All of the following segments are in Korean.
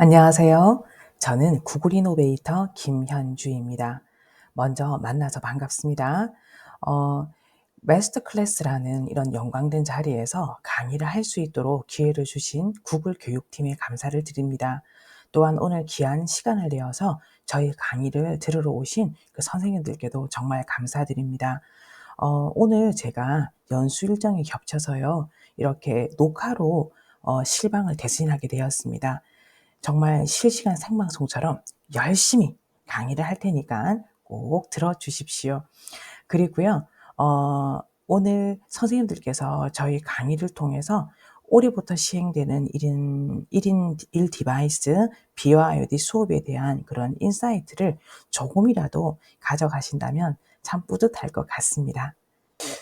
안녕하세요. 저는 구글 이노베이터 김현주입니다. 먼저 만나서 반갑습니다. 어, 마스터 클래스라는 이런 영광된 자리에서 강의를 할 수 있도록 기회를 주신 구글 교육팀에 감사를 드립니다. 또한 오늘 귀한 시간을 내어서 저희 강의를 들으러 오신 그 선생님들께도 정말 감사드립니다. 오늘 제가 연수 일정이 겹쳐서요, 이렇게 녹화로 실방을 대신하게 되었습니다. 정말 실시간 생방송처럼 열심히 강의를 할 테니까 꼭 들어주십시오. 그리고요, 오늘 선생님들께서 저희 강의를 통해서 올해부터 시행되는 1인 1 디바이스 BYOD 수업에 대한 그런 인사이트를 조금이라도 가져가신다면 참 뿌듯할 것 같습니다.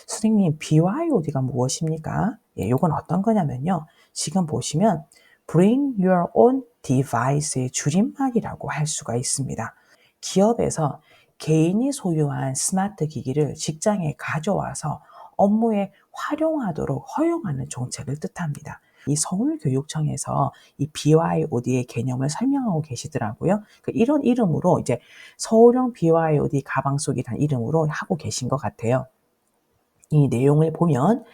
선생님, BYOD가 무엇입니까? 예, 요건 어떤 거냐면요. 지금 보시면 Bring Your Own Device의 줄임말이라고 할 수가 있습니다. 기업에서 개인이 소유한 스마트 기기를 직장에 가져와서 업무에 활용하도록 허용하는 정책을 뜻합니다. 이 서울교육청에서 이 BYOD의 개념을 설명하고 계시더라고요. 이런 이름으로 이제 서울형 BYOD 가방 속이라는 이름으로 하고 계신 것 같아요. 이 내용을 보면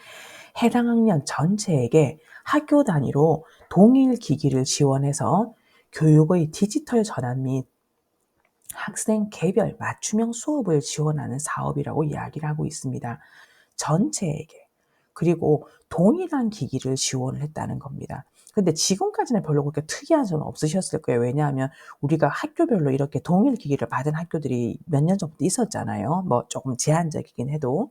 해당 학년 전체에게 학교 단위로 동일 기기를 지원해서 교육의 디지털 전환 및 학생 개별 맞춤형 수업을 지원하는 사업이라고 이야기를 하고 있습니다. 전체에게. 그리고 동일한 기기를 지원을 했다는 겁니다. 근데 지금까지는 별로 그렇게 특이한 점은 없으셨을 거예요. 왜냐하면 우리가 학교별로 이렇게 동일 기기를 받은 학교들이 몇 년 전부터 있었잖아요. 뭐 조금 제한적이긴 해도.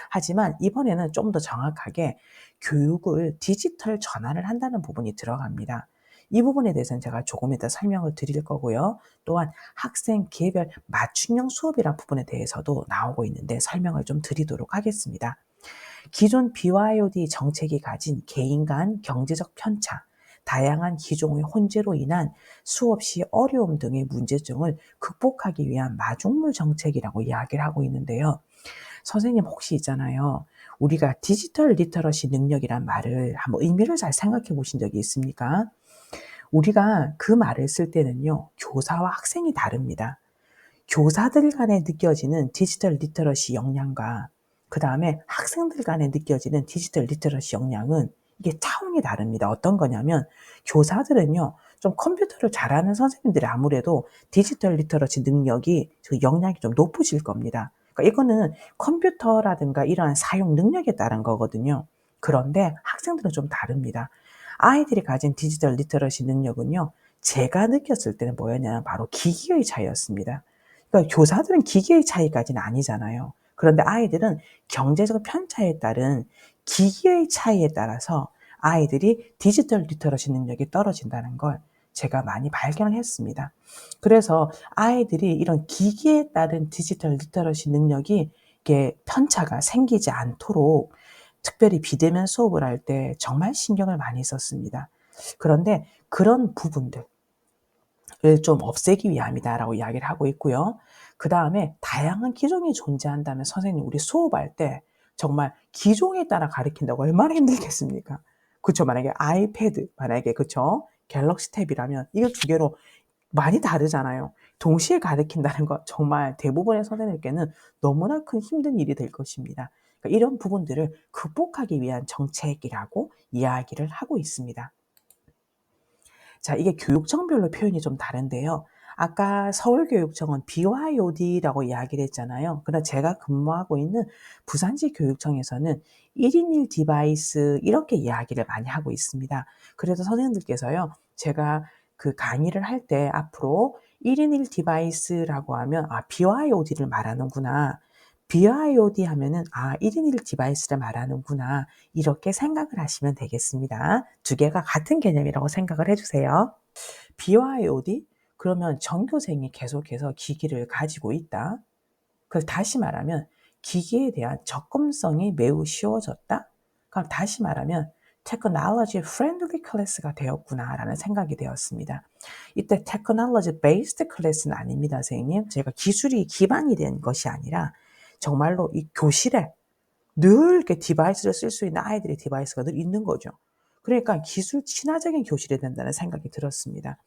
하지만 이번에는 좀 더 정확하게 교육을 디지털 전환을 한다는 부분이 들어갑니다. 이 부분에 대해서는 제가 조금 이따 설명을 드릴 거고요. 또한 학생 개별 맞춤형 수업이라는 부분에 대해서도 나오고 있는데 설명을 좀 드리도록 하겠습니다. 기존 BYOD 정책이 가진 개인 간 경제적 편차, 다양한 기종의 혼재로 인한 수없이 어려움 등의 문제점을 극복하기 위한 마중물 정책이라고 이야기를 하고 있는데요. 선생님 혹시 있잖아요. 우리가 디지털 리터러시 능력이란 말을 한번 의미를 잘 생각해 보신 적이 있습니까? 우리가 그 말을 쓸 때는요, 교사와 학생이 다릅니다. 교사들 간에 느껴지는 디지털 리터러시 역량과 그다음에 학생들 간에 느껴지는 디지털 리터러시 역량은 이게 차원이 다릅니다. 어떤 거냐면 교사들은요, 좀 컴퓨터를 잘하는 선생님들이 아무래도 디지털 리터러시 능력이 그 역량이 좀 높으실 겁니다. 그러니까 이거는 컴퓨터라든가 이러한 사용 능력에 따른 거거든요. 그런데 학생들은 좀 다릅니다. 아이들이 가진 디지털 리터러시 능력은요, 제가 느꼈을 때는 뭐였냐면 바로 기기의 차이였습니다. 그러니까 교사들은 기계의 차이까지는 아니잖아요. 그런데 아이들은 경제적 편차에 따른 기기의 차이에 따라서 아이들이 디지털 리터러시 능력이 떨어진다는 걸 제가 많이 발견을 했습니다. 그래서 아이들이 이런 기기에 따른 디지털 리터러시 능력이 이게 편차가 생기지 않도록 특별히 비대면 수업을 할 때 정말 신경을 많이 썼습니다. 그런데 그런 부분들 을 좀 없애기 위함이다라고 이야기를 하고 있고요. 그다음에 다양한 기종이 존재한다면 선생님 우리 수업할 때 정말 기종에 따라 가르친다고 얼마나 힘들겠습니까? 그쵸. 만약에 아이패드 만약에 그쵸. 갤럭시 탭이라면 이거 두 개로 많이 다르잖아요. 동시에 가르친다는 거 정말 대부분의 선생님께는 너무나 큰 힘든 일이 될 것입니다. 그러니까 이런 부분들을 극복하기 위한 정책이라고 이야기를 하고 있습니다. 자, 이게 교육청별로 표현이 좀 다른데요. 아까 서울교육청은 BYOD라고 이야기를 했잖아요. 그러나 제가 근무하고 있는 부산시 교육청에서는 1인 1 디바이스 이렇게 이야기를 많이 하고 있습니다. 그래서 선생님들께서요, 제가 그 강의를 할 때 앞으로 1인 1 디바이스라고 하면 BYOD를 말하는구나. BYOD 하면은 1인 1 디바이스를 말하는구나. 이렇게 생각을 하시면 되겠습니다. 두 개가 같은 개념이라고 생각을 해 주세요. BYOD? 그러면 전교생이 계속해서 기기를 가지고 있다. 그래서 다시 말하면 기기에 대한 접근성이 매우 쉬워졌다. 그럼 다시 말하면 technology friendly class가 되었구나라는 생각이 되었습니다. 이때 technology based class는 아닙니다, 선생님. 제가 기술이 기반이 된 것이 아니라 정말로 이 교실에 늘 이렇게 디바이스를 쓸 수 있는 아이들의 디바이스가 늘 있는 거죠. 그러니까 기술 친화적인 교실이 된다는 생각이 들었습니다.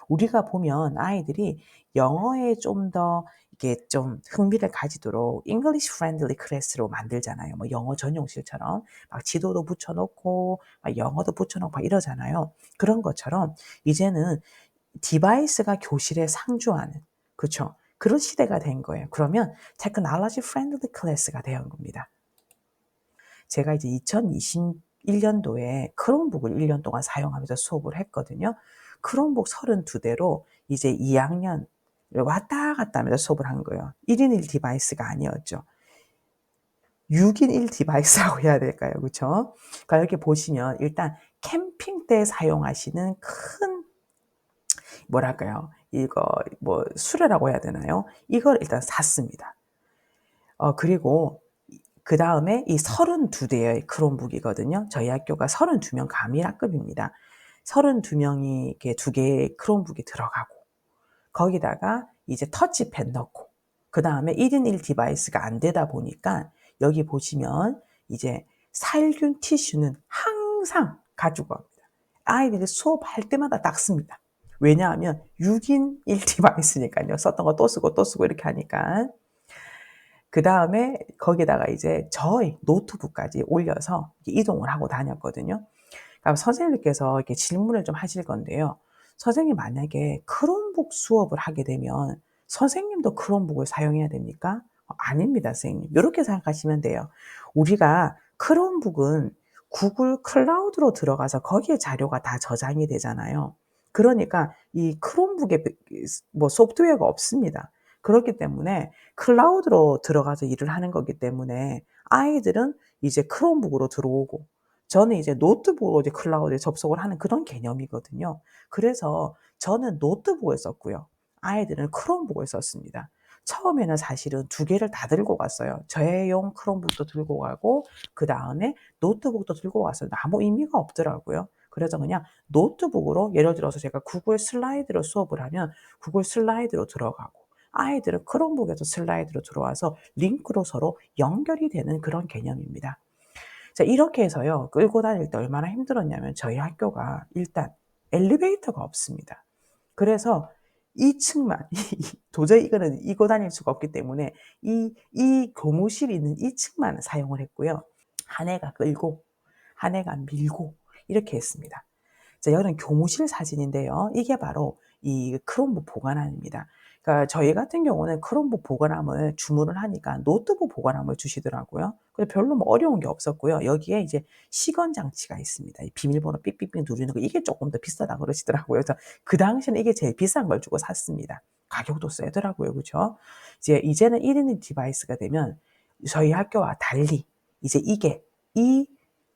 우리가 보면 아이들이 영어에 좀 더 이게 좀 흥미를 가지도록 English friendly class로 만들잖아요. 뭐 영어 전용실처럼 막 지도도 붙여 놓고 막 영어도 붙여 놓고 막 이러잖아요. 그런 것처럼 이제는 디바이스가 교실에 상주하는, 그쵸, 그런 시대가 된 거예요. 그러면 technology friendly class가 된 겁니다. 제가 이제 2021 년도에 크롬북을 1년 동안 사용하면서 수업을 했거든요. 크롬북 32대로 이제 2학년을 왔다 갔다 하면서 수업을 한 거예요. 1인 1 디바이스가 아니었죠. 6인 1 디바이스라고 해야 될까요? 그쵸? 그러니까 여기 보시면 일단 캠핑 때 사용하시는 큰, 뭐랄까요? 이거 뭐 수레라고 해야 되나요? 이걸 일단 샀습니다. 그리고 그다음에 이 32대의 크롬북이거든요. 저희 학교가 32명 가밀학급입니다. 32명이 이렇게 2개의 크롬북이 들어가고 거기다가 이제 터치펜 넣고 그다음에 1인 1 디바이스가 안 되다 보니까 여기 보시면 이제 살균 티슈는 항상 가지고 갑니다. 아이들이 수업할 때마다 닦습니다. 왜냐하면 6인 1 디바이스니까요. 썼던 거 또 쓰고 또 쓰고 이렇게 하니까. 그다음에 거기다가 이제 저의 노트북까지 올려서 이동을 하고 다녔거든요. 그럼 선생님께서 이렇게 질문을 좀 하실 건데요. 선생님 만약에 크롬북 수업을 하게 되면 선생님도 크롬북을 사용해야 됩니까? 아닙니다, 선생님. 요렇게 생각하시면 돼요. 우리가 크롬북은 구글 클라우드로 들어가서 거기에 자료가 다 저장이 되잖아요. 그러니까 이 크롬북에 뭐 소프트웨어가 없습니다. 그렇기 때문에 클라우드로 들어가서 일을 하는 거기 때문에 아이들은 이제 크롬북으로 들어오고 저는 이제 노트북으로 이제 클라우드에 접속을 하는 그런 개념이거든요. 그래서 저는 노트북을 썼고요. 아이들은 크롬북을 썼습니다. 처음에는 사실은 2개를 다 들고 갔어요. 저용 크롬북도 들고 가고 그다음에 노트북도 들고 갔어요. 아무 의미가 없더라고요. 그래서 그냥 노트북으로 예를 들어서 제가 구글 슬라이드로 수업을 하면 구글 슬라이드로 들어가고 아이들은 크롬북에서 슬라이드로 들어와서 링크로 서로 연결이 되는 그런 개념입니다. 자, 이렇게 해서요. 끌고 다닐 때 얼마나 힘들었냐면 저희 학교가 일단 엘리베이터가 없습니다. 그래서 2 층만 도저히 이거는 이고 다닐 수가 없기 때문에 이 교무실이 있는 2 층만 사용을 했고요. 한 해가 끌고 한 해가 밀고 이렇게 했습니다. 자, 여기는 교무실 사진인데요. 이게 바로 이 크롬북 보관함입니다. 그러니까 저희 같은 경우는 크롬북 보관함을 주문을 하니까 노트북 보관함을 주시더라고요. 근데 별로 뭐 어려운 게 없었고요. 여기에 이제 시건 장치가 있습니다. 이 비밀번호 삑삑삑 누르는 거 이게 조금 더 비싸다고 그러시더라고요. 그래서 그 당시에는 이게 제일 비싼 걸 주고 샀습니다. 가격도 세더라고요. 그죠? 이제는 1인 1 디바이스가 되면 저희 학교와 달리 이제 이게 이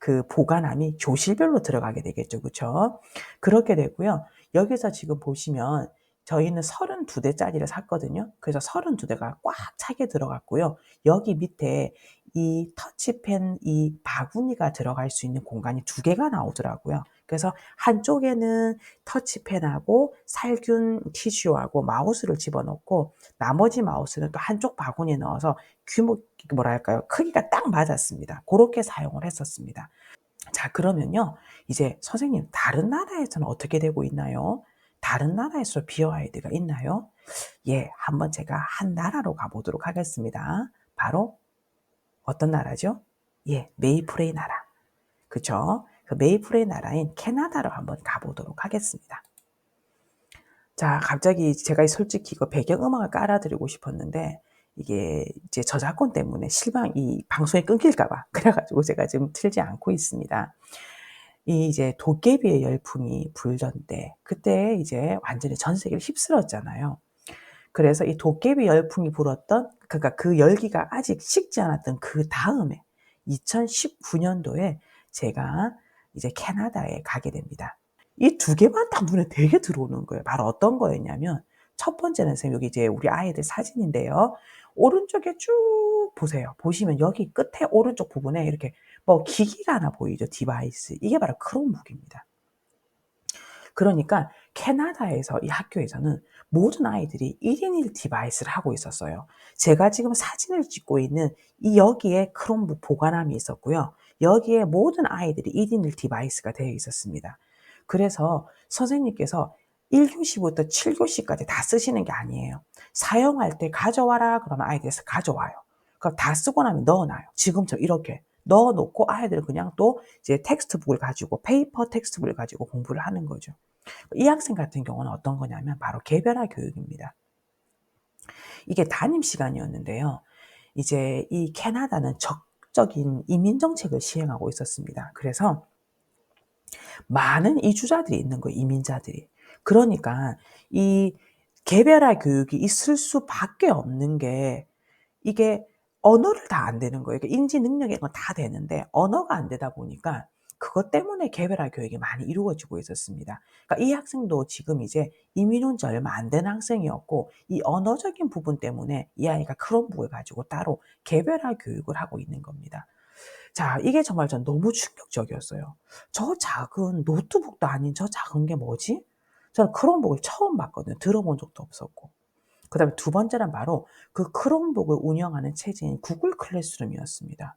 그 보관함이 교실별로 들어가게 되겠죠. 그쵸? 그렇게 되고요. 여기서 지금 보시면 저희는 32대짜리를 샀거든요. 그래서 32대가 꽉 차게 들어갔고요. 여기 밑에 이 터치펜 이 바구니가 들어갈 수 있는 공간이 2개가 나오더라고요. 그래서 한쪽에는 터치펜하고 살균 티슈하고 마우스를 집어넣고 나머지 마우스는 또 한쪽 바구니에 넣어서 규모 뭐랄까요? 크기가 딱 맞았습니다. 고렇게 사용을 했었습니다. 자, 그러면요. 이제 선생님 다른 나라에서는 어떻게 되고 있나요? 다른 나라에서 비어아이드가 있나요? 예, 한번 제가 한 나라로 가 보도록 하겠습니다. 바로 어떤 나라죠? 예, 메이플의 나라. 그쵸? 그 메이플의 나라인 캐나다로 한번 가 보도록 하겠습니다. 자, 갑자기 제가 솔직히 이거 배경음악을 깔아 드리고 싶었는데 이게 이제 저작권 때문에 이 방송이 끊길까 봐 그래 가지고 제가 지금 틀지 않고 있습니다. 이 이제 도깨비의 열풍이 불던 때 그때 이제 완전히 전 세계를 휩쓸었잖아요. 그래서 이 도깨비 열풍이 불었던 그러니까 그 열기가 아직 식지 않았던 그다음에 2019 년도에 제가 이제 캐나다에 가게 됩니다. 이 2개만 딱 눈에 되게 들어오는 거예요. 바로 어떤 거였냐면 첫 번째는 선생님 여기 이제 우리 아이들 사진인데요. 오른쪽에 쭉 보세요. 보시면 여기 끝에 오른쪽 부분에 이렇게 뭐 기기가 하나 보이죠, 디바이스. 이게 바로 크롬북입니다. 그러니까 캐나다에서 이 학교에서는 모든 아이들이 1인 1 디바이스를 하고 있었어요. 제가 지금 사진을 찍고 있는 이 여기에 크롬북 보관함이 있었고요. 여기에 모든 아이들이 1인 1 디바이스가 되어 있었습니다. 그래서 선생님께서 1 교시부터 7 교시까지 다 쓰시는 게 아니에요. 사용할 때 "가져와라." 그러면 아이들이 가져와요. 그럼 다 쓰고 나면 넣어 놔요. 지금처럼 이렇게 넣어 놓고 아이들은 그냥 또 이제 텍스트북을 가지고 페이퍼 텍스트북을 가지고 공부를 하는 거죠. 이 학생 같은 경우는 어떤 거냐면 바로 개별화 교육입니다. 이게 담임 시간이었는데요. 이제 이 캐나다는 적극적인 이민 정책을 시행하고 있었습니다. 그래서 많은 이주자들이 있는 거예요, 이민자들이. 그러니까 이 개별화 교육이 있을 수밖에 없는 게 이게 언어를 다 안 되는 거예요. 그러니까 인지 능력 이런 건 다 되는데 언어가 안 되다 보니까 그것 때문에 개별화 교육이 많이 이루어지고 있었습니다. 그러니까 이 학생도 지금 이제 이민 온 지 얼마 안 된 학생이었고 이 언어적인 부분 때문에 이 아이가 크롬북을 가지고 따로 개별화 교육을 하고 있는 겁니다. 자, 이게 정말 전 너무 충격적이었어요. '저 작은 노트북도 아닌 저 작은 게 뭐지?' 저는 크롬북을 처음 봤거든요. 들어본 적도 없었고. 그다음에 두 번째는 바로 그 크롬북을 운영하는 체제인 구글 클래스룸이었습니다.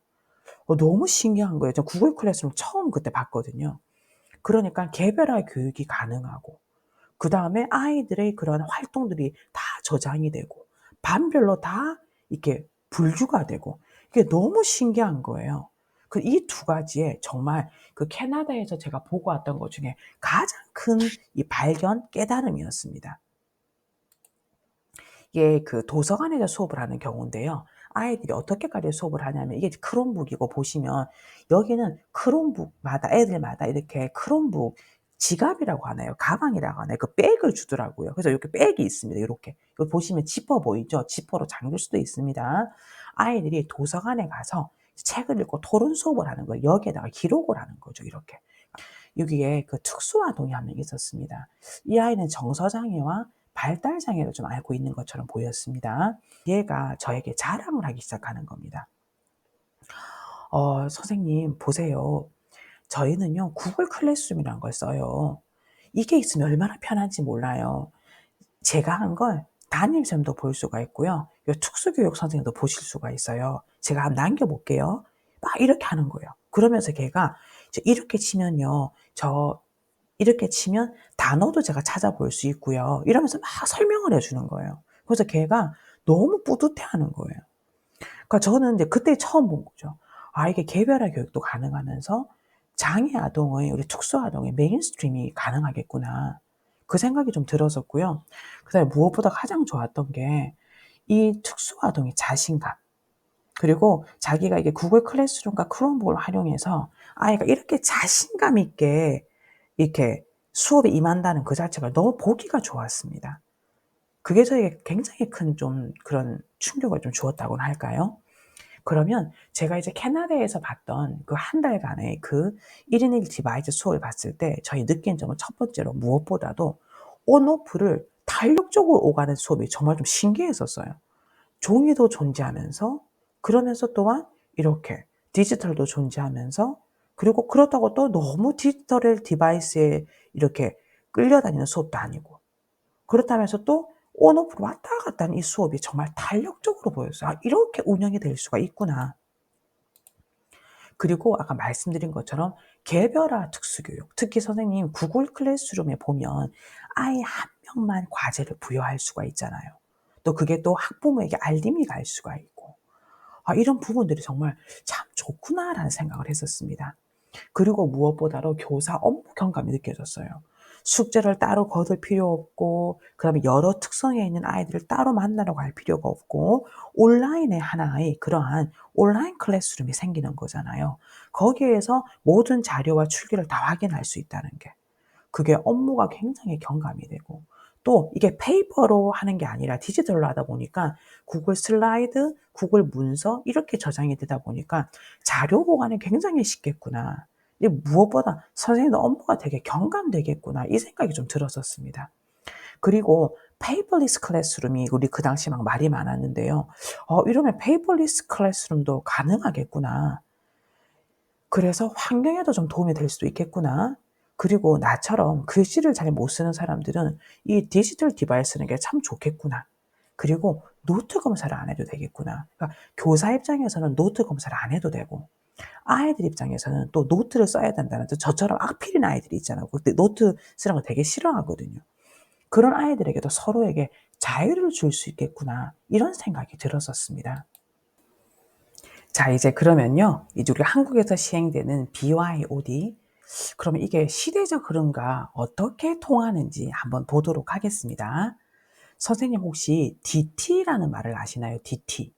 너무 신기한 거예요. 저 구글 클래스룸 처음 그때 봤거든요. 그러니까 개별화 교육이 가능하고 그다음에 아이들의 그런 활동들이 다 저장이 되고 반별로 다 이렇게 분류가 되고 이게 너무 신기한 거예요. 그 이 두 가지에 정말 그 캐나다에서 제가 보고 왔던 것 중에 가장 큰 이 발견, 깨달음이었습니다. 이게 그 도서관에서 수업을 하는 경우인데요. 아이들이 어떻게까지 수업을 하냐면 이게 크롬북이고 보시면 여기는 크롬북마다 애들마다 이렇게 크롬북 지갑이라고 하나요? 가방이라고 하나요? 그 백을 주더라고요. 그래서 이렇게 백이 있습니다. 요렇게. 이거 보시면 지퍼 보이죠? 지퍼로 잠글 수도 있습니다. 아이들이 도서관에 가서 책을 읽고 토론 수업을 하는 거예요. 여기에다가 기록을 하는 거죠, 이렇게. 여기에 그 특수아동이 한 명 있었습니다. 이 아이는 정서장애와 발달장애를 좀 앓고 있는 것처럼 보였습니다. 얘가 저에게 자랑을 하기 시작하는 겁니다. 선생님 보세요. 저희는요 구글 클래스룸이라는 걸 써요. 이게 있으면 얼마나 편한지 몰라요. 제가 한 걸 담임쌤도 볼 수가 있고요. 요 특수교육 선생님도 보실 수가 있어요. 제가 한번 남겨 볼게요. 막 이렇게 하는 거예요. 그러면서 걔가 이제 이렇게 치면요. 이렇게 치면 단어도 제가 찾아볼 수 있고요. 이러면서 막 설명을 해 주는 거예요. 그래서 걔가 너무 뿌듯해하는 거예요. 그러니까 저는 이제 그때 처음 본 거죠. '아 이게 개별화 교육도 가능하면서 장애 아동의 우리 특수 아동의 메인스트림이 가능하겠구나.' 그 생각이 좀 들었었고요. 그다음에 무엇보다 가장 좋았던 게 이 특수 아동의 자신감 그리고 자기가 이게 구글 클래스룸과 크롬북을 활용해서 아이가 이렇게 자신감 있게 이렇게 수업에 임한다는 그 자체가 너무 보기가 좋았습니다. 그게 저에게 굉장히 큰 좀 그런 충격을 좀 주었다고나 할까요? 그러면 제가 이제 캐나다에서 봤던 그 한 달간의 그 1인 1 디바이스 수업을 봤을 때 저희 느낀 점은 첫 번째로 무엇보다도 온 오프를 탄력적으로 오가는 수업이 정말 좀 신기했었어요. 종이도 존재하면서 그러면서 또한 이렇게 디지털도 존재하면서 그리고 그렇다고 또 너무 디지털 디바이스에 이렇게 끌려다니는 수업도 아니고 그렇다면서 또 온 오프로 왔다 갔다 하는 이 수업이 정말 탄력적으로 보였어요. '아 이렇게 운영이 될 수가 있구나.' 그리고 아까 말씀드린 것처럼 개별화 특수교육 특히 선생님 구글 클래스룸에 보면 아이 한 명만 과제를 부여할 수가 있잖아요. 또 그게 또 학부모에게 알림이 갈 수가 있고 '아 이런 부분들이 정말 참 좋구나.'라는 생각을 했었습니다. 그리고 무엇보다도 교사 업무 경감이 느껴졌어요. 숙제를 따로 거둘 필요 없고 그다음에 여러 특성에 있는 아이들을 따로 만나러 갈 필요가 없고 온라인에 하나의 그러한 온라인 클래스룸이 생기는 거잖아요. 거기에서 모든 자료와 출기를 다 확인할 수 있다는 게. 그게 업무가 굉장히 경감이 되고 또 이게 페이퍼로 하는 게 아니라 디지털로 하다 보니까 구글 슬라이드, 구글 문서 이렇게 저장이 되다 보니까 '자료 보관이 굉장히 쉽겠구나. 이게 무엇보다 선생님도 업무가 되게 경감되겠구나.' 이 생각이 좀 들었었습니다. 그리고 페이퍼리스 클래스룸이 우리 그 당시 막 말이 많았는데요. '이러면 페이퍼리스 클래스룸도 가능하겠구나. 그래서 환경에도 좀 도움이 될 수도 있겠구나.' 그리고 나처럼 글씨를 잘 못 쓰는 사람들은 이 디지털 디바이스는 게 참 좋겠구나. 그리고 노트 검사를 안 해도 되겠구나. 그러니까 교사 입장에서는 노트 검사를 안 해도 되고 아이들 입장에서는 또 노트를 써야 된다는 저처럼 악필인 아이들이 있잖아요. 그때 노트 쓰는 거 되게 싫어하거든요. 그런 아이들에게도 서로에게 자유를 줄 수 있겠구나. 이런 생각이 들었었습니다. 자, 이제 그러면요. 이제 우리가 한국에서 시행되는 BYOD. 그러면 이게 시대적 흐름과 어떻게 통하는지 한번 보도록 하겠습니다. 선생님 혹시 DT라는 말을 아시나요? DT.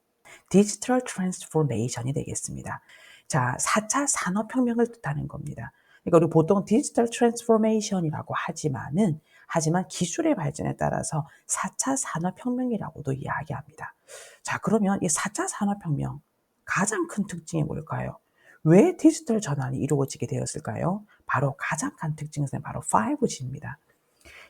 디지털 트랜스포메이션이 되겠습니다. 자, 4차 산업혁명을 뜻하는 겁니다. 그러니까 우리 보통 디지털 트랜스포메이션이라고 하지만 기술의 발전에 따라서 4차 산업혁명이라고도 이야기합니다. 자, 그러면 이 4차 산업혁명 가장 큰 특징이 뭘까요? 왜 디지털 전환이 이루어지게 되었을까요? 바로 가장 큰 특징은 바로 5G입니다.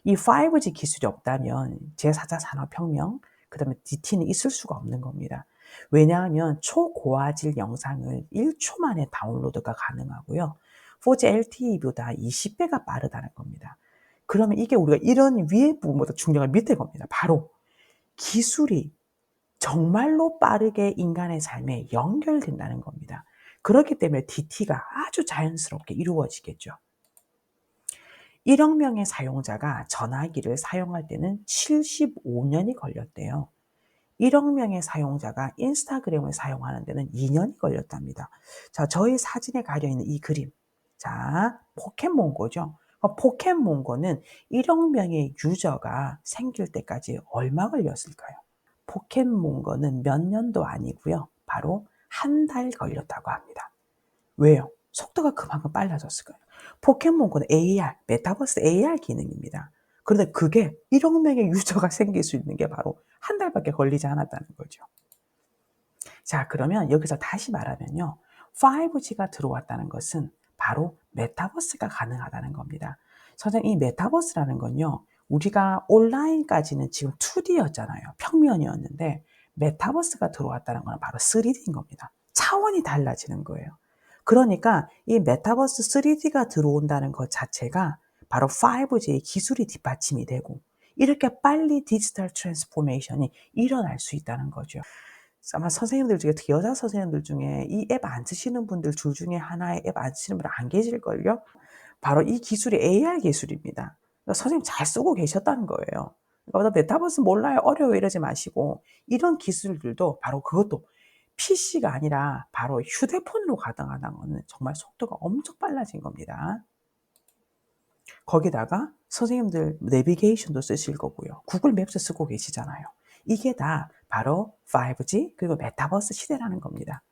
이 5G 기술이 없다면 제4차 산업혁명, 그다음에 DT는 있을 수가 없는 겁니다. 왜냐하면 초고화질 영상을 1초 만에 다운로드가 가능하고요. 4G LTE보다 20배가 빠르다는 겁니다. 그러면 이게 우리가 이런 위의 부분보다 중요한 밑에 겁니다. 바로 기술이 정말로 빠르게 인간의 삶에 연결된다는 겁니다. 그렇기 때문에 DT가 아주 자연스럽게 이루어지겠죠. 1억 명의 사용자가 전화기를 사용할 때는 75년이 걸렸대요. 1억 명의 사용자가 인스타그램을 사용하는 데는 2년이 걸렸답니다. 자, 저희 사진에 가려 있는 이 그림. 자, 포켓몬고죠. 포켓몬고는 1억 명의 유저가 생길 때까지 얼마 걸렸을까요? 포켓몬고는 몇 년도 아니고요. 바로 한 달 걸렸다고 합니다. 왜요? 속도가 그만큼 빨라졌을까요? 포켓몬고는 AR, 메타버스 AR 기능입니다. 그런데 그게 1억 명의 유저가 생길 수 있는 게 바로 한 달밖에 걸리지 않았다는 거죠. 자, 그러면 여기서 다시 말하면요. 5G가 들어왔다는 것은 바로 메타버스가 가능하다는 겁니다. 선생님, 이 메타버스라는 건요. 우리가 온라인까지는 지금 2D였잖아요. 평면이었는데 메타버스가 들어왔다는 건 바로 3D인 겁니다. 차원이 달라지는 거예요. 그러니까 이 메타버스 3D가 들어온다는 것 자체가 바로 5G의 기술이 뒷받침이 되고 이렇게 빨리 디지털 트랜스포메이션이 일어날 수 있다는 거죠. 아마 선생님들 중에 특히 여자 선생님들 중에 이 앱 안 쓰시는 분들 둘 중에 하나의 앱 안 쓰시는 분 안 계실걸요? 바로 이 기술이 AR 기술입니다. 그러니까 선생님 잘 쓰고 계셨다는 거예요. 그러니까 "나 메타버스 몰라요. 어려워요." 이러지 마시고 이런 기술들도 바로 그것도 PC가 아니라 바로 휴대폰으로 가능하다는 거는 정말 속도가 엄청 빨라진 겁니다. 거기다가 선생님들 내비게이션도 쓰실 거고요. 구글 맵스 쓰고 계시잖아요. 이게 다 바로 5G 그리고 메타버스 시대라는 겁니다.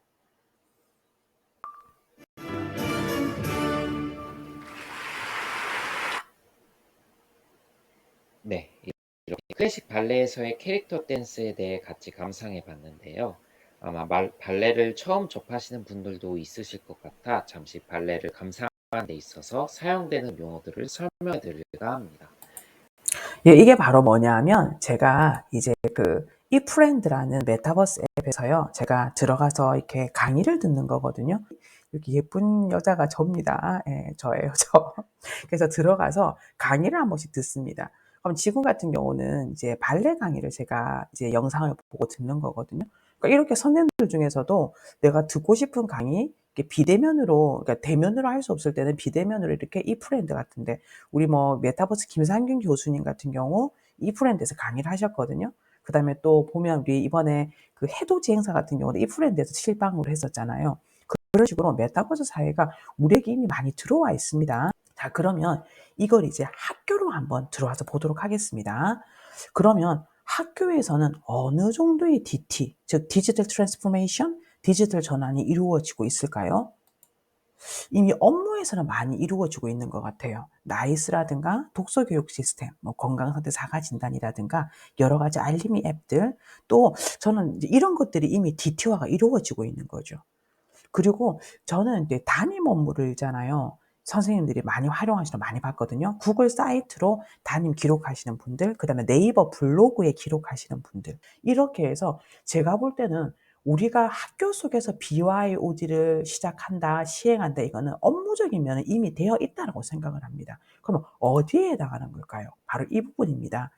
네, 이렇게 클래식 발레에서의 캐릭터 댄스에 대해 같이 감상해 봤는데요. 아마 발레를 처음 접하시는 분들도 있으실 것 같아 잠시 발레를 감상하는 데 있어서 사용되는 용어들을 설명해 드릴까 합니다. 예, 이게 바로 뭐냐면 제가 이제 그 e프렌드라는 메타버스 앱에서요. 제가 들어가서 이렇게 강의를 듣는 거거든요. 이렇게 예쁜 여자가 저입니다. 예, 저예요, 저. 그래서 들어가서 강의를 한 번씩 듣습니다. 그럼 지금 같은 경우는 이제 발레 강의를 제가 이제 영상을 보고 듣는 거거든요. 그러니까 이렇게 선생님들 중에서도 내가 듣고 싶은 강의 이렇게 비대면으로 그러니까 대면으로 할 수 없을 때는 비대면으로 이렇게 e프렌드 같은데 우리 뭐 메타버스 김상균 교수님 같은 경우 e프렌드에서 강의를 하셨거든요. 그다음에 또 보면 우리 이번에 그 해돋이 행사 같은 경우는 e프렌드에서 실방으로 했었잖아요. 그런 식으로 메타버스 사회가 우리에게 이미 많이 들어와 있습니다. 자, 그러면 이걸 이제 학교로 한번 들어와서 보도록 하겠습니다. 그러면 학교에서는 어느 정도의 DT, 즉 디지털 트랜스포메이션, 디지털 전환이 이루어지고 있을까요? 이미 업무에서는 많이 이루어지고 있는 것 같아요. 나이스라든가 독서 교육 시스템, 뭐 건강상태 자가 진단이라든가 여러 가지 알림이 앱들, 또 저는 이제 이런 것들이 이미 DT화가 이루어지고 있는 거죠. 그리고 저는 이제 담임 업무를잖아요. 선생님들이 많이 활용하시는 거 많이 봤거든요. 구글 사이트로 담임 기록하시는 분들, 그다음에 네이버 블로그에 기록하시는 분들. 이렇게 해서 제가 볼 때는 우리가 학교 속에서 BYOD를 시작한다, 시행한다 이거는 업무적인 면은 이미 되어 있다라고 생각을 합니다. 그럼 어디에 해당하는 걸까요? 바로 이 부분입니다.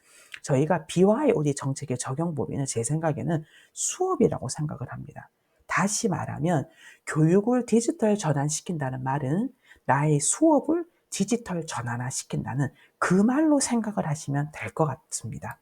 저희가 BYOD 정책의 적용 범위는 제 생각에는 수업이라고 생각을 합니다. 다시 말하면 교육을 디지털 전환시킨다는 말은 나의 수업을 디지털 전환화시킨다는 그 말로 생각을 하시면 될 것 같습니다.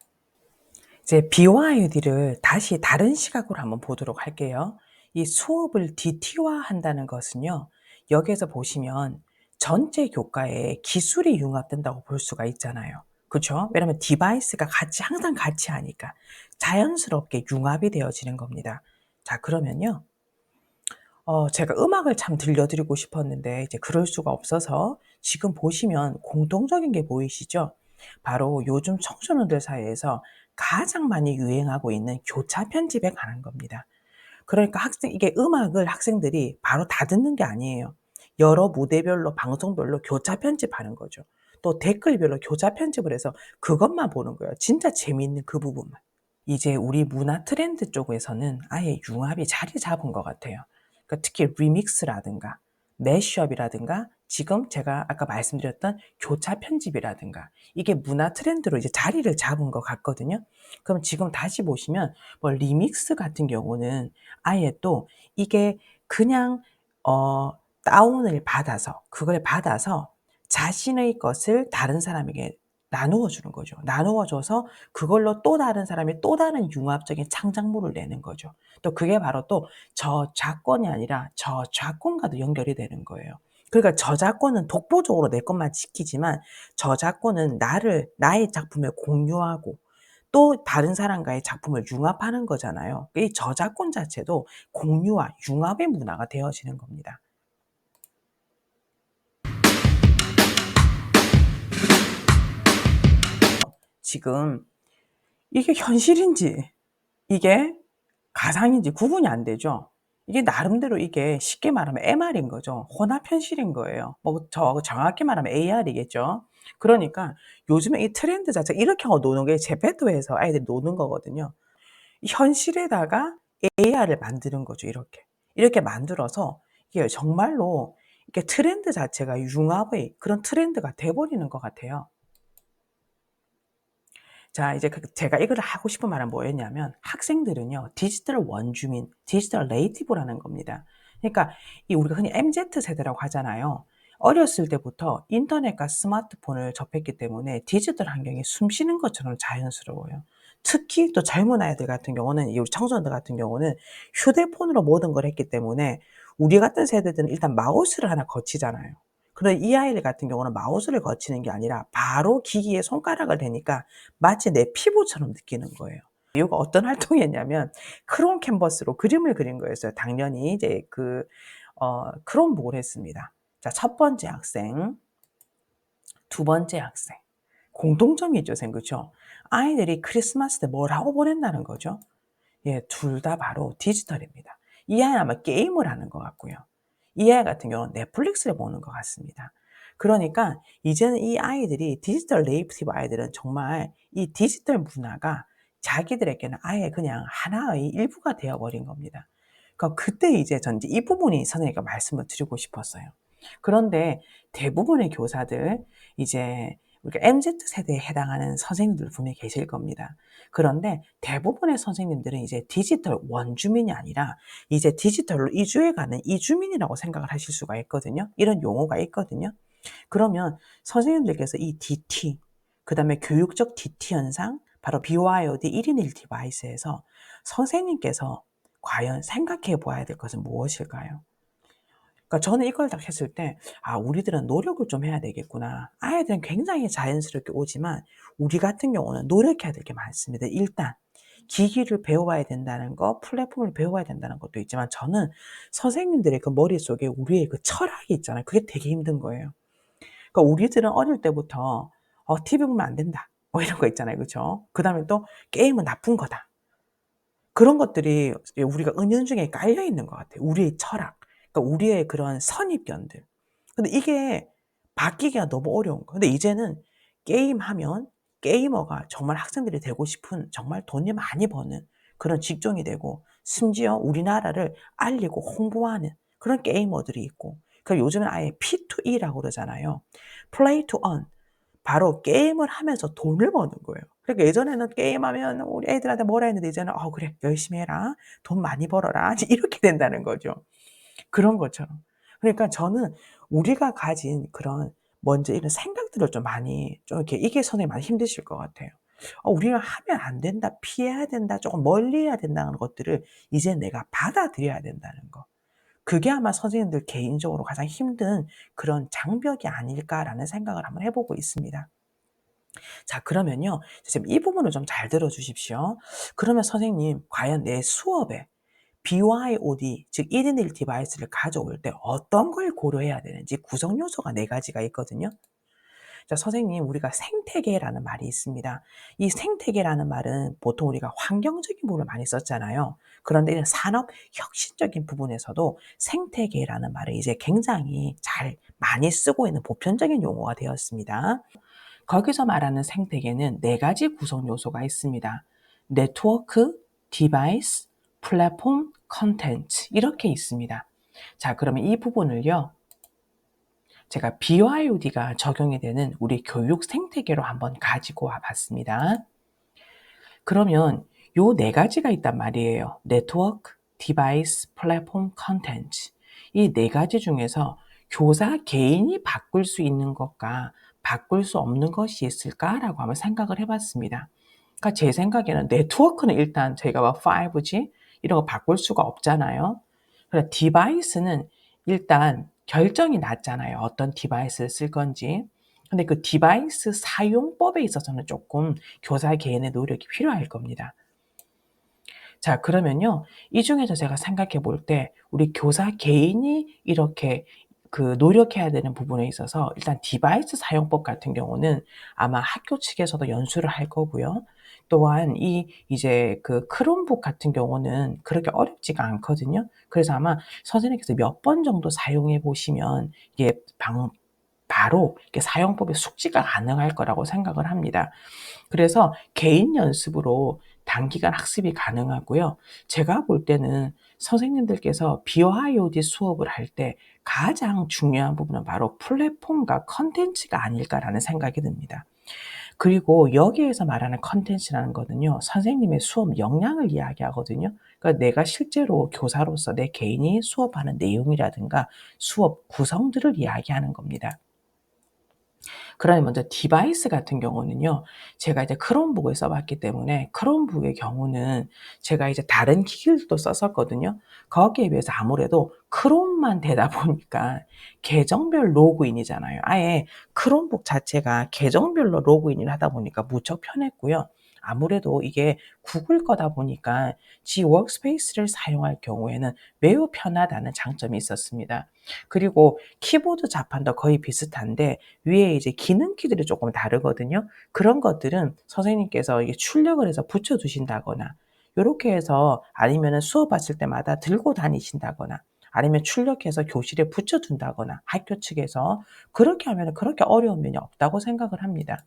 이제 BYOD를 다시 다른 시각으로 한번 보도록 할게요. 이 수업을 DT화한다는 것은요. 여기에서 보시면 전체 교과에 기술이 융합된다고 볼 수가 있잖아요. 그쵸? 왜냐면 디바이스가 항상 같이 하니까 자연스럽게 융합이 되어지는 겁니다. 자, 그러면요. 제가 음악을 참 들려드리고 싶었는데 이제 그럴 수가 없어서 지금 보시면 공통적인 게 보이시죠? 바로 요즘 청소년들 사이에서 가장 많이 유행하고 있는 교차 편집에 관한 겁니다. 그러니까 이게 음악을 학생들이 바로 다 듣는 게 아니에요. 여러 무대별로 방송별로 교차 편집하는 거죠. 또 댓글별로 교차 편집을 해서 그것만 보는 거예요. 진짜 재미있는 그 부분만. 이제 우리 문화 트렌드 쪽에서는 아예 융합이 자리 잡은 것 같아요. 그러니까 특히 리믹스라든가 매시업이라든가 지금 제가 아까 말씀드렸던 교차 편집이라든가 이게 문화 트렌드로 이제 자리를 잡은 것 같거든요. 그럼 지금 다시 보시면 뭐 리믹스 같은 경우는 아예 또 이게 그냥 어 다운을 받아서 그걸 받아서 자신의 것을 다른 사람에게 나누어 주는 거죠. 나누어 줘서 그걸로 또 다른 사람이 또 다른 융합적인 창작물을 내는 거죠. 또 그게 바로 또 저작권이 아니라 저작권과도 연결이 되는 거예요. 그러니까 저작권은 독보적으로 내 것만 지키지만 저작권은 나의 작품을 공유하고 또 다른 사람과의 작품을 융합하는 거잖아요. 이 저작권 자체도 공유와 융합의 문화가 되어지는 겁니다. 지금 이게 현실인지 이게 가상인지 구분이 안 되죠. 이게 나름대로 이게 쉽게 말하면 MR인 거죠. 혼합 현실인 거예요. 뭐 정확히 말하면 AR이겠죠. 그러니까 요즘에 이 트렌드 자체가 이렇게 하고 노는 게 제페토에서 아이들이 노는 거거든요. 현실에다가 AR을 만드는 거죠, 이렇게. 이렇게 만들어서 이게 정말로 이게 트렌드 자체가 융합의 그런 트렌드가 돼 버리는 것 같아요. 자, 이제 제가 이거를 하고 싶은 말은 뭐였냐면 학생들은요. 디지털 원주민, 디지털 네이티브라는 겁니다. 그러니까 이 우리가 흔히 MZ 세대라고 하잖아요. 어렸을 때부터 인터넷과 스마트폰을 접했기 때문에 디지털 환경에 숨쉬는 것처럼 자연스러워요. 특히 또 젊은 아이들 같은 경우는 우리 청소년들 같은 경우는 휴대폰으로 모든 걸 했기 때문에 우리 같은 세대들은 일단 마우스를 하나 거치잖아요. 그런데 이 아이들 같은 경우는 마우스를 거치는 게 아니라 바로 기기에 손가락을 대니까 마치 내 피부처럼 느끼는 거예요. 이유가 어떤 활동이었냐면 크롬 캔버스로 그림을 그린 거였어요. 당연히 이제 크롬북을 했습니다. 자, 첫 번째 학생, 두 번째 학생. 공통점이 있죠, 선 그쵸? 아이들이 크리스마스 때 뭘 하고 보냈다는 거죠? 예, 둘 다 바로 디지털입니다. 이 아이는 아마 게임을 하는 것 같고요. 이 아이 같은 경우는 넷플릭스를 보는 것 같습니다. 그러니까 이제는 이 아이들이 디지털 네이티브 아이들은 정말 이 디지털 문화가 자기들에게는 아예 그냥 하나의 일부가 되어 버린 겁니다. 그러니까 그때 이제 전 이제 이 부분이 선생님께 말씀을 드리고 싶었어요. 그런데 대부분의 교사들 이제 우리가 MZ 세대에 해당하는 선생님들 분명히 계실 겁니다. 그런데 대부분의 선생님들은 이제 디지털 원주민이 아니라 이제 디지털로 이주해 가는 이주민이라고 생각을 하실 수가 있거든요. 이런 용어가 있거든요. 그러면 선생님들께서 이 DT, 그다음에 교육적 DT 현상, 바로 BYOD 1인 1 디바이스에서 선생님께서 과연 생각해 보아야 될 것은 무엇일까요? 그러니까 저는 이걸 딱 했을 때 '아, 우리들은 노력을 좀 해야 되겠구나.' 아이들은 굉장히 자연스럽게 오지만 우리 같은 경우는 노력해야 될 게 많습니다. 일단 기기를 배워야 된다는 거, 플랫폼을 배워야 된다는 것도 있지만 저는 선생님들의 그 머릿속에 우리의 그 철학이 있잖아요. 그게 되게 힘든 거예요. 그러니까 우리들은 어릴 때부터 "TV 보면 안 된다." 뭐 이런 거 있잖아요. 그쵸? 그다음에 또 "게임은 나쁜 거다." 그런 것들이 우리가 은연중에 깔려 있는 것 같아요. 우리의 철학. 그러니까 우리의 그런 선입견들. 근데 이게 바뀌기가 너무 어려운 거예요. 근데 이제는 게임하면 게이머가 정말 학생들이 되고 싶은 정말 돈이 많이 버는 그런 직종이 되고 심지어 우리나라를 알리고 홍보하는 그런 게이머들이 있고, 그 요즘은 아예 P2E라고 그러잖아요. Play to earn. 바로 게임을 하면서 돈을 버는 거예요. 그러니까 예전에는 게임하면 우리 애들한테 뭐라 했는데 이제는 "어 그래. 열심히 해라. 돈 많이 벌어라." 이제 이렇게 된다는 거죠. 그런 것처럼. 그러니까 저는 우리가 가진 그런 먼저 이런 생각들을 좀 많이 좀 이렇게 이게 선생님 많이 힘드실 것 같아요. 우리가 하면 안 된다, 피해야 된다, 쪼금 멀리해야 된다는 것들을 이제 내가 받아들여야 된다는 거. 그게 아마 선생님들 개인적으로 가장 힘든 그런 장벽이 아닐까라는 생각을 한번 해 보고 있습니다. 자 그러면요. 지금 이 부분을 좀 잘 들어 주십시오. 그러면 선생님 과연 내 수업에 BYOD 즉 1인 1 디바이스를 가져올 때 어떤 걸 고려해야 되는지 구성 요소가 4 가지가 있거든요. 자 선생님 우리가 생태계라는 말이 있습니다. 이 생태계라는 말은 보통 우리가 환경적인 부분을 많이 썼잖아요. 그런데 이런 산업 혁신적인 부분에서도 생태계라는 말을 이제 굉장히 잘 많이 쓰고 있는 보편적인 용어가 되었습니다. 거기서 말하는 생태계는 4 가지 구성 요소가 있습니다. 네트워크, 디바이스, 플랫폼, 콘텐츠 이렇게 있습니다. 자 그러면 이 부분을요. 제가 BYOD가 적용이 되는 우리 교육 생태계로 한번 가지고 와 봤습니다. 그러면 요 4 가지가 있단 말이에요. 네트워크, 디바이스, 플랫폼, 콘텐츠. 이 4 가지 중에서 교사 개인이 바꿀 수 있는 것과 바꿀 수 없는 것이 있을까라고 한번 생각을 해 봤습니다. 그러니까 제 생각에는 네트워크는 일단 저희가 뭐 5G 이런 거 바꿀 수가 없잖아요. 그래 디바이스는 일단 결정이 났잖아요. 어떤 디바이스를 쓸 건지. 근데 그 디바이스 사용법에 있어서는 쪼끔 교사 개인의 노력이 필요할 겁니다. 자 그러면요. 이 중에서 제가 생각해 볼 때 우리 교사 개인이 이렇게 그 노력해야 되는 부분에 있어서 일단 디바이스 사용법 같은 경우는 아마 학교 측에서도 연수를 할 거고요. 또한 이 이제 그 크롬북 같은 경우는 그렇게 어렵지가 않거든요. 그래서 아마 선생님께서 몇 번 정도 사용해 보시면 이게 바로 이렇게 사용법의 숙지가 가능할 거라고 생각을 합니다. 그래서 개인 연습으로 단기간 학습이 가능하고요. 제가 볼 때는 선생님들께서 BYOD 수업을 할 때 가장 중요한 부분은 바로 플랫폼과 콘텐츠가 아닐까라는 생각이 듭니다. 그리고 여기에서 말하는 콘텐츠라는 거는요. 선생님의 수업 역량을 이야기하거든요. 그러니까 내가 실제로 교사로서 내 개인이 수업하는 내용이라든가 수업 구성들을 이야기하는 겁니다. 그러면 먼저 디바이스 같은 경우는요. 제가 이제 크롬북을 써 봤기 때문에 크롬북의 경우는 제가 이제 다른 기기들도 썼었거든요. 거기에 비해서 아무래도 크롬만 되다 보니까 계정별 로그인이잖아요. 아예 크롬북 자체가 계정별로 로그인을 하다 보니까 무척 편했고요. 아무래도 이게 구글 거다 보니까 G 워크스페이스를 사용할 경우에는 매우 편하다는 장점이 있었습니다. 그리고 키보드 자판도 거의 비슷한데 위에 이제 기능키들이 조금 다르거든요. 그런 것들은 선생님께서 이게 출력을 해서 붙여 두신다거나 요렇게 해서 아니면은 수업하실 때마다 들고 다니신다거나 아니면 출력해서 교실에 붙여 둔다거나 학교 측에서 그렇게 하면은 그렇게 어려운 면이 없다고 생각을 합니다.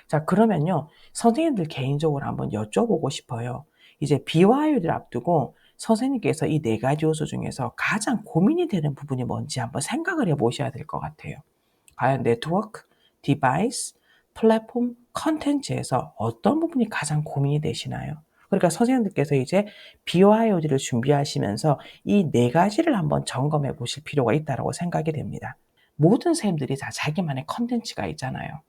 자 그러면요. 선생님들 개인적으로 한번 여쭤보고 싶어요. 이제 비화율을 앞두고 선생님께서 이 4 가지 요소 중에서 가장 고민이 되는 부분이 뭔지 한번 생각을 해 보셔야 될 것 같아요. 과연 네트워크, 디바이스, 플랫폼, 콘텐츠에서 어떤 부분이 가장 고민이 되시나요? 그러니까 선생님들께서 이제 BYOD를 준비하시면서 이 4 가지를 한번 점검해 보실 필요가 있다라고 생각이 됩니다. 모든 선생님들이 다 자기만의 콘텐츠가 있잖아요.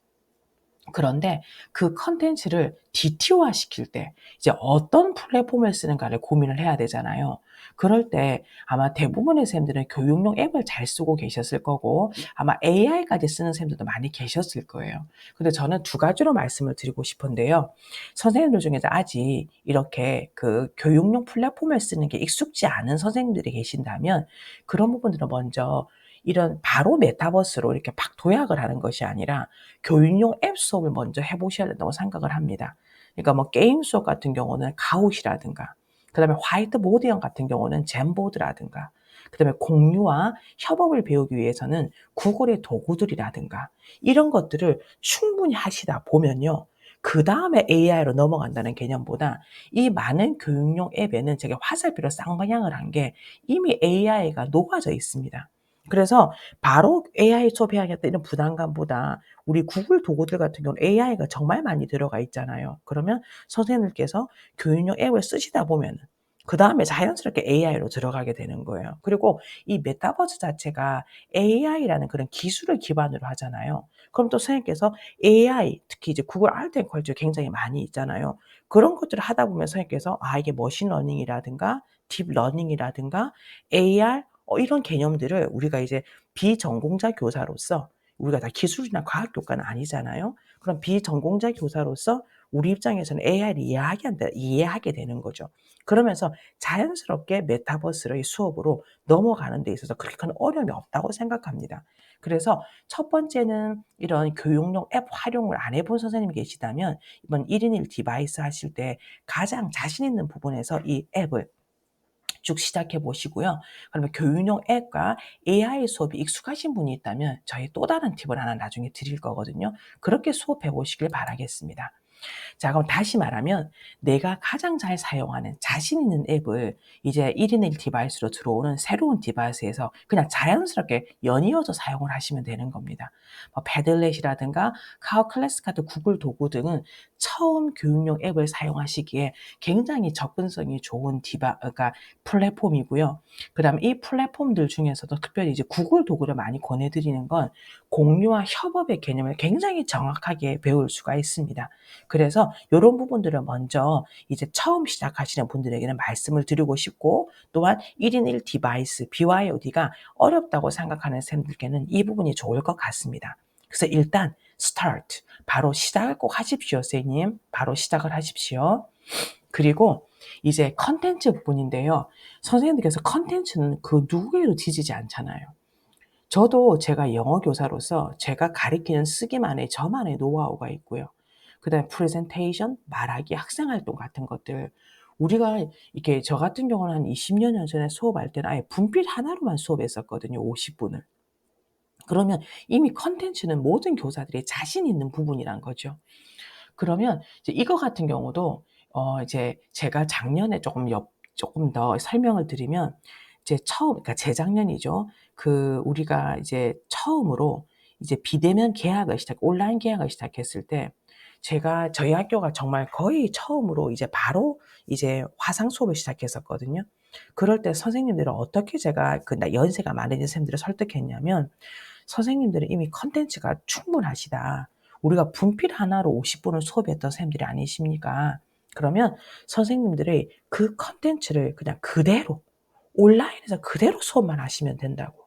그런데 그 콘텐츠를 DTO화 시킬 때 이제 어떤 플랫폼을 쓰는가를 고민을 해야 되잖아요. 그럴 때 아마 대부분의 선생님들은 교육용 앱을 잘 쓰고 계셨을 거고 아마 AI까지 쓰는 선생님들도 많이 계셨을 거예요. 근데 저는 2 가지로 말씀을 드리고 싶은데요. 선생님들 중에서 아직 이렇게 그 교육용 플랫폼을 쓰는 게 익숙지 않은 선생님들이 계신다면 그런 부분들은 먼저 이런 바로 메타버스로 이렇게 막 도약을 하는 것이 아니라 교육용 앱 수업을 먼저 해 보셔야 된다고 생각을 합니다. 그러니까 뭐 게임 수업 같은 경우는 가웃이라든가 그다음에 화이트보드형 같은 경우는 젠보드라든가 그다음에 공유와 협업을 배우기 위해서는 구글의 도구들이라든가 이런 것들을 충분히 하시다 보면요. 그다음에 AI로 넘어간다는 개념보다 이 많은 교육용 앱에는 제가 화살표로 쌍방향을 한 게 이미 AI가 녹아져 있습니다. 그래서 바로 AI 수업해야겠다 이런 부담감보다 우리 구글 도구들 같은 경우는 AI가 정말 많이 들어가 있잖아요. 그러면 선생님들께서 교육용 앱을 쓰시다 보면은 그다음에 자연스럽게 AI로 들어가게 되는 거예요. 그리고 이 메타버스 자체가 AI라는 그런 기술을 기반으로 하잖아요. 그럼 또 선생님께서 AI 특히 이제 구글 아트 앤 컬처 굉장히 많이 있잖아요. 그런 것들을 하다 보면 선생님께서 이게 머신러닝이라든가 딥러닝이라든가 AR 이런 개념들을 우리가 이제 비전공자 교사로서 우리가 다 기술이나 과학 교과는 아니잖아요. 그럼 비전공자 교사로서 우리 입장에서는 AI를 이해하게 되는 거죠. 그러면서 자연스럽게 메타버스의 수업으로 넘어가는 데 있어서 그렇게 큰 어려움이 없다고 생각합니다. 그래서 첫 번째는 이런 교육용 앱 활용을 안 해본 선생님이 계시다면 이번 1인 1 디바이스 하실 때 가장 자신 있는 부분에서 이 앱을 쭉 시작해 보시고요. 그러면 교육용 앱과 AI 수업이 익숙하신 분이 있다면 저희 또 다른 팁을 하나 나중에 드릴 거거든요. 그렇게 수업해 보시길 바라겠습니다. 자, 그럼 다시 말하면 내가 가장 잘 사용하는 자신 있는 앱을 이제 1인 1 디바이스로 들어오는 새로운 디바이스에서 그냥 자연스럽게 연이어서 사용을 하시면 되는 겁니다. 뭐 패들렛이라든가 카카오 클래스카드, 구글 도구 등은 처음 교육용 앱을 사용하시기에 굉장히 접근성이 좋은 그러니까 플랫폼이고요. 그다음에 이 플랫폼들 중에서도 특별히 이제 구글 도구를 많이 권해 드리는 건 공유와 협업의 개념을 굉장히 정확하게 배울 수가 있습니다. 그래서 요런 부분들을 먼저 이제 처음 시작하시는 분들에게는 말씀을 드리고 싶고 또한 1인 1 디바이스 BYOD가 어렵다고 생각하는 쌤들께는 이 부분이 좋을 것 같습니다. 그래서 일단 start 바로 시작을 꼭 하십시오 선생님. 바로 시작을 하십시오. 그리고 이제 컨텐츠 부분인데요. 선생님들께서 컨텐츠는 그 누구에도 지지지 않잖아요. 저도 제가 영어 교사로서 제가 가르치는 쓰기만의 저만의 노하우가 있고요. 그다음에 프레젠테이션, 말하기, 학생 활동 같은 것들 우리가 이렇게 저 같은 경우는 한 20여 년 전에 수업할 때는 아예 분필 하나로만 수업했었거든요, 50 분을. 그러면 이미 컨텐츠는 모든 교사들이 자신 있는 부분이란 거죠. 그러면 이제 이거 같은 경우도 이제 제가 작년에 조금 더 설명을 드리면 이제 그러니까 재작년이죠. 우리가 이제 처음으로 이제 비대면 계약을 온라인 계약을 시작했을 때 저희 학교가 정말 거의 처음으로 이제 바로 이제 화상 수업을 시작했었거든요. 그럴 때 선생님들은 어떻게 제가 연세가 많으신 선생님들을 설득했냐면 "선생님들은 이미 콘텐츠가 충분하시다. 우리가 분필 하나로 50 분을 수업했던 선생님들이 아니십니까? 그러면 선생님들의 그 콘텐츠를 그냥 그대로 온라인에서 그대로 수업만 하시면 된다."고.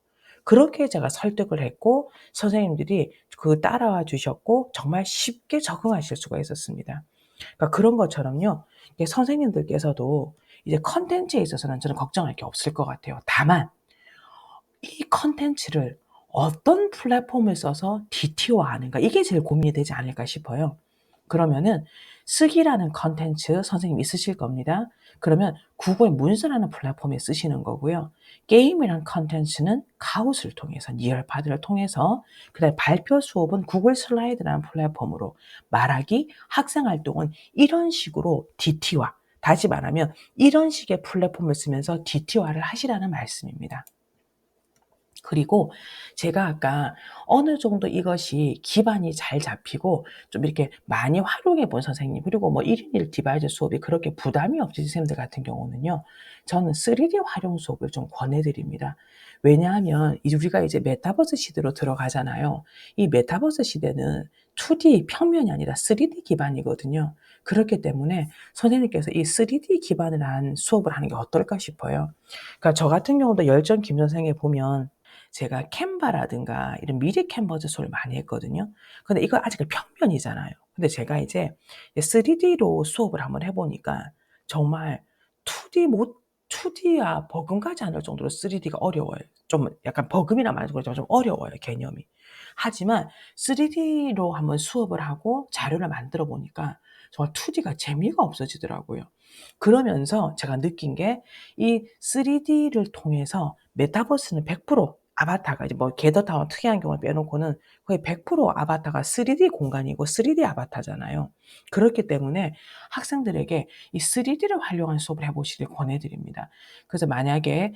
그렇게 제가 설득을 했고 선생님들이 따라와 주셨고 정말 쉽게 적응하실 수가 있었습니다. 그러니까 그런 것처럼요. 이게 선생님들께서도 이제 콘텐츠에 있어서는 저는 걱정할 게 없을 것 같아요. 다만 이 콘텐츠를 어떤 플랫폼을 써서 DT화하는가 이게 제일 고민이 되지 않을까 싶어요. 그러면은 쓰기라는 콘텐츠 선생님 있으실 겁니다. 그러면 구글 문서라는 플랫폼에 쓰시는 거고요. 게임이란 콘텐츠는 카웃을 통해서 니얼파드를 통해서 그다음에 발표 수업은 구글 슬라이드라는 플랫폼으로 말하기, 학생 활동은 이런 식으로 DT화 다시 말하면 이런 식의 플랫폼을 쓰면서 DT화를 하시라는 말씀입니다. 그리고 제가 아까 어느 정도 이것이 기반이 잘 잡히고 좀 이렇게 많이 활용해 본 선생님 그리고 뭐 1인 1 디바이스 수업이 그렇게 부담이 없으신 선생님들 같은 경우는요. 저는 3D 활용 수업을 좀 권해 드립니다. 왜냐하면 우리가 이제 메타버스 시대로 들어가잖아요. 이 메타버스 시대는 2D 평면이 아니라 3D 기반이거든요. 그렇기 때문에 선생님께서 이 3D 기반을 한 수업을 하는 게 어떨까 싶어요. 그러니까 저 같은 경우도 열정 김 선생에 보면 제가 캔바라든가 이런 미리 캔버스 수업을 많이 했거든요. 근데 이거 아직 평면이잖아요. 근데 제가 이제 3D로 수업을 한번 해 보니까 정말 2D 못 2D야 버금가지 않을 정도로 3D가 어려워요. 좀 약간 버금이나 말고 그러지만 좀 어려워요, 개념이. 하지만 3D로 한번 수업을 하고 자료를 만들어 보니까 정말 2D가 재미가 없어지더라고요. 그러면서 제가 느낀 게 이 3D를 통해서 메타버스는 100% 아바타가 이제 뭐 게더타워 특이한 경우를 빼놓고는 거의 100% 아바타가 3D 공간이고 3D 아바타잖아요. 그렇기 때문에 학생들에게 이 3D를 활용한 수업을 해 보시길 권해 드립니다. 그래서 만약에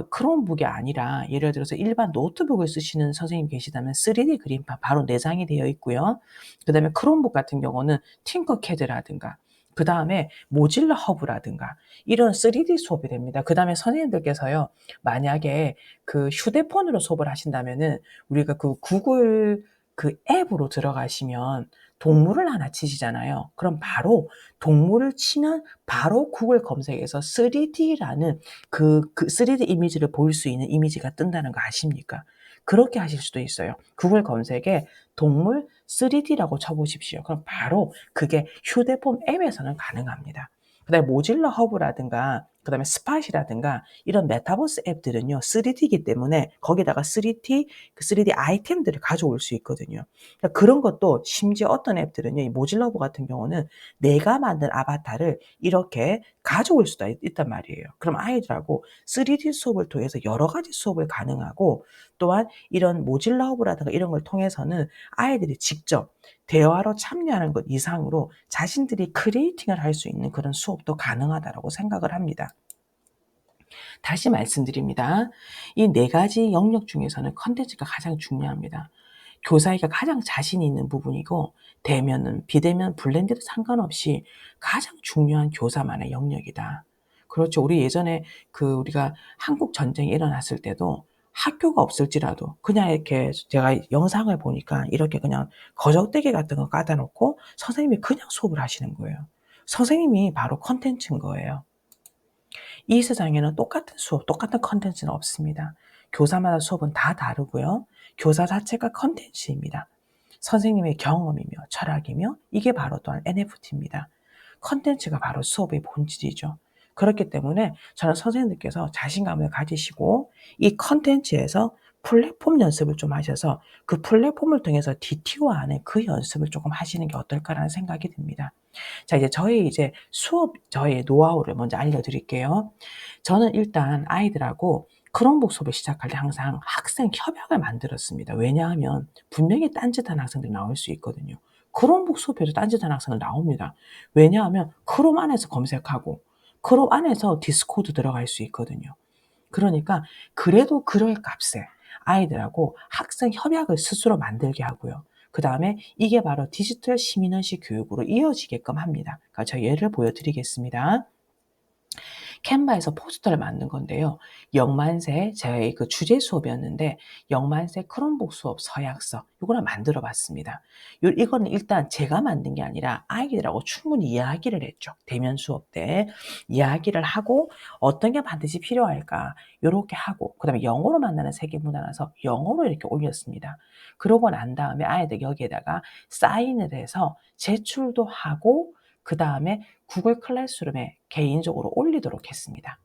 크롬북이 아니라 예를 들어서 일반 노트북을 쓰시는 선생님이 계시다면 3D 그림판 바로 내장이 되어 있고요. 그다음에 크롬북 같은 경우는 팅커캐드라든가 그다음에 모질라 허브라든가 이런 3D 수업이 됩니다. 그다음에 선생님들께서요. 만약에 그 휴대폰으로 수업을 하신다면은 우리가 그 구글 그 앱으로 들어가시면 동물을 하나 치시잖아요. 그럼 바로 동물을 치면 바로 구글 검색에서 3D라는 그 3D 이미지를 볼 수 있는 이미지가 뜬다는 거 아십니까? 그렇게 하실 수도 있어요. 구글 검색에 동물 3D라고 쳐 보십시오. 그럼 바로 그게 휴대폰 앱에서는 가능합니다. 그다음에 모질라 허브라든가 그다음에 스팟이라든가 이런 메타버스 앱들은요. 3D이기 때문에 거기다가 3D 아이템들을 가져올 수 있거든요. 그러니까 그런 것도 심지어 어떤 앱들은요. 이 모질라 허브 같은 경우는 내가 만든 아바타를 이렇게 가져올 수도 있단 말이에요. 그럼 아이들하고 3D 수업을 통해서 여러 가지 수업을 가능하고 또한 이런 모질라 허브라든가 이런 걸 통해서는 아이들이 직접 대화로 참여하는 것 이상으로 자신들이 크리에이팅을 할 수 있는 그런 수업도 가능하다라고 생각을 합니다. 다시 말씀드립니다. 이 네 가지 영역 중에서는 컨텐츠가 가장 중요합니다. 교사에게 가장 자신 있는 부분이고 대면은 비대면 블렌드도 상관없이 가장 중요한 교사만의 영역이다. 그렇죠. 우리 예전에 우리가 한국 전쟁이 일어났을 때도 학교가 없을지라도 그냥 이렇게 제가 영상을 보니까 이렇게 그냥 거적대기 같은 거 깔아 놓고 선생님이 그냥 수업을 하시는 거예요. 선생님이 바로 콘텐츠인 거예요. 이 세상에는 똑같은 수업, 똑같은 컨텐츠는 없습니다. 교사마다 수업은 다 다르고요. 교사 자체가 컨텐츠입니다. 선생님의 경험이며 철학이며 이게 바로 또한 NFT입니다. 컨텐츠가 바로 수업의 본질이죠. 그렇기 때문에 저는 선생님들께서 자신감을 가지시고 이 컨텐츠에서 플랫폼 연습을 좀 하셔서 그 플랫폼을 통해서 DT화하는 그 연습을 조금 하시는 게 어떨까라는 생각이 듭니다. 자, 이제 저의 노하우를 먼저 알려드릴게요. 저는 일단 아이들하고 크롬북 수업을 시작할 때 항상 학생 협약을 만들었습니다. 왜냐하면 분명히 딴짓하는 학생들이 나올 수 있거든요. 크롬북 수업에도 딴짓하는 학생은 나옵니다. 왜냐하면 크롬 안에서 검색하고 크롬 안에서 디스코드 들어갈 수 있거든요. 그러니까 그래도 그럴 값에 아이들하고 학생 협약을 스스로 만들게 하고요. 그다음에 이게 바로 디지털 시민의식 교육으로 이어지게끔 합니다. 그러니까 제가 예를 보여드리겠습니다. 캔바에서 포스터를 만든 건데요. 영만세 저의 그 주제 수업이었는데 영만세 크롬북 수업 서약서 요거를 만들어 봤습니다. 이거는 일단 제가 만든 게 아니라 아이들하고 충분히 이야기를 했죠. 대면 수업 때 이야기를 하고 어떤 게 반드시 필요할까 요렇게 하고 그다음에 영어로 만나는 세계 문화라서 영어로 이렇게 올렸습니다. 그러고 난 다음에 아이들 여기에다가 사인을 해서 제출도 하고 그다음에 구글 클래스룸에 개인적으로 올리도록 했습니다.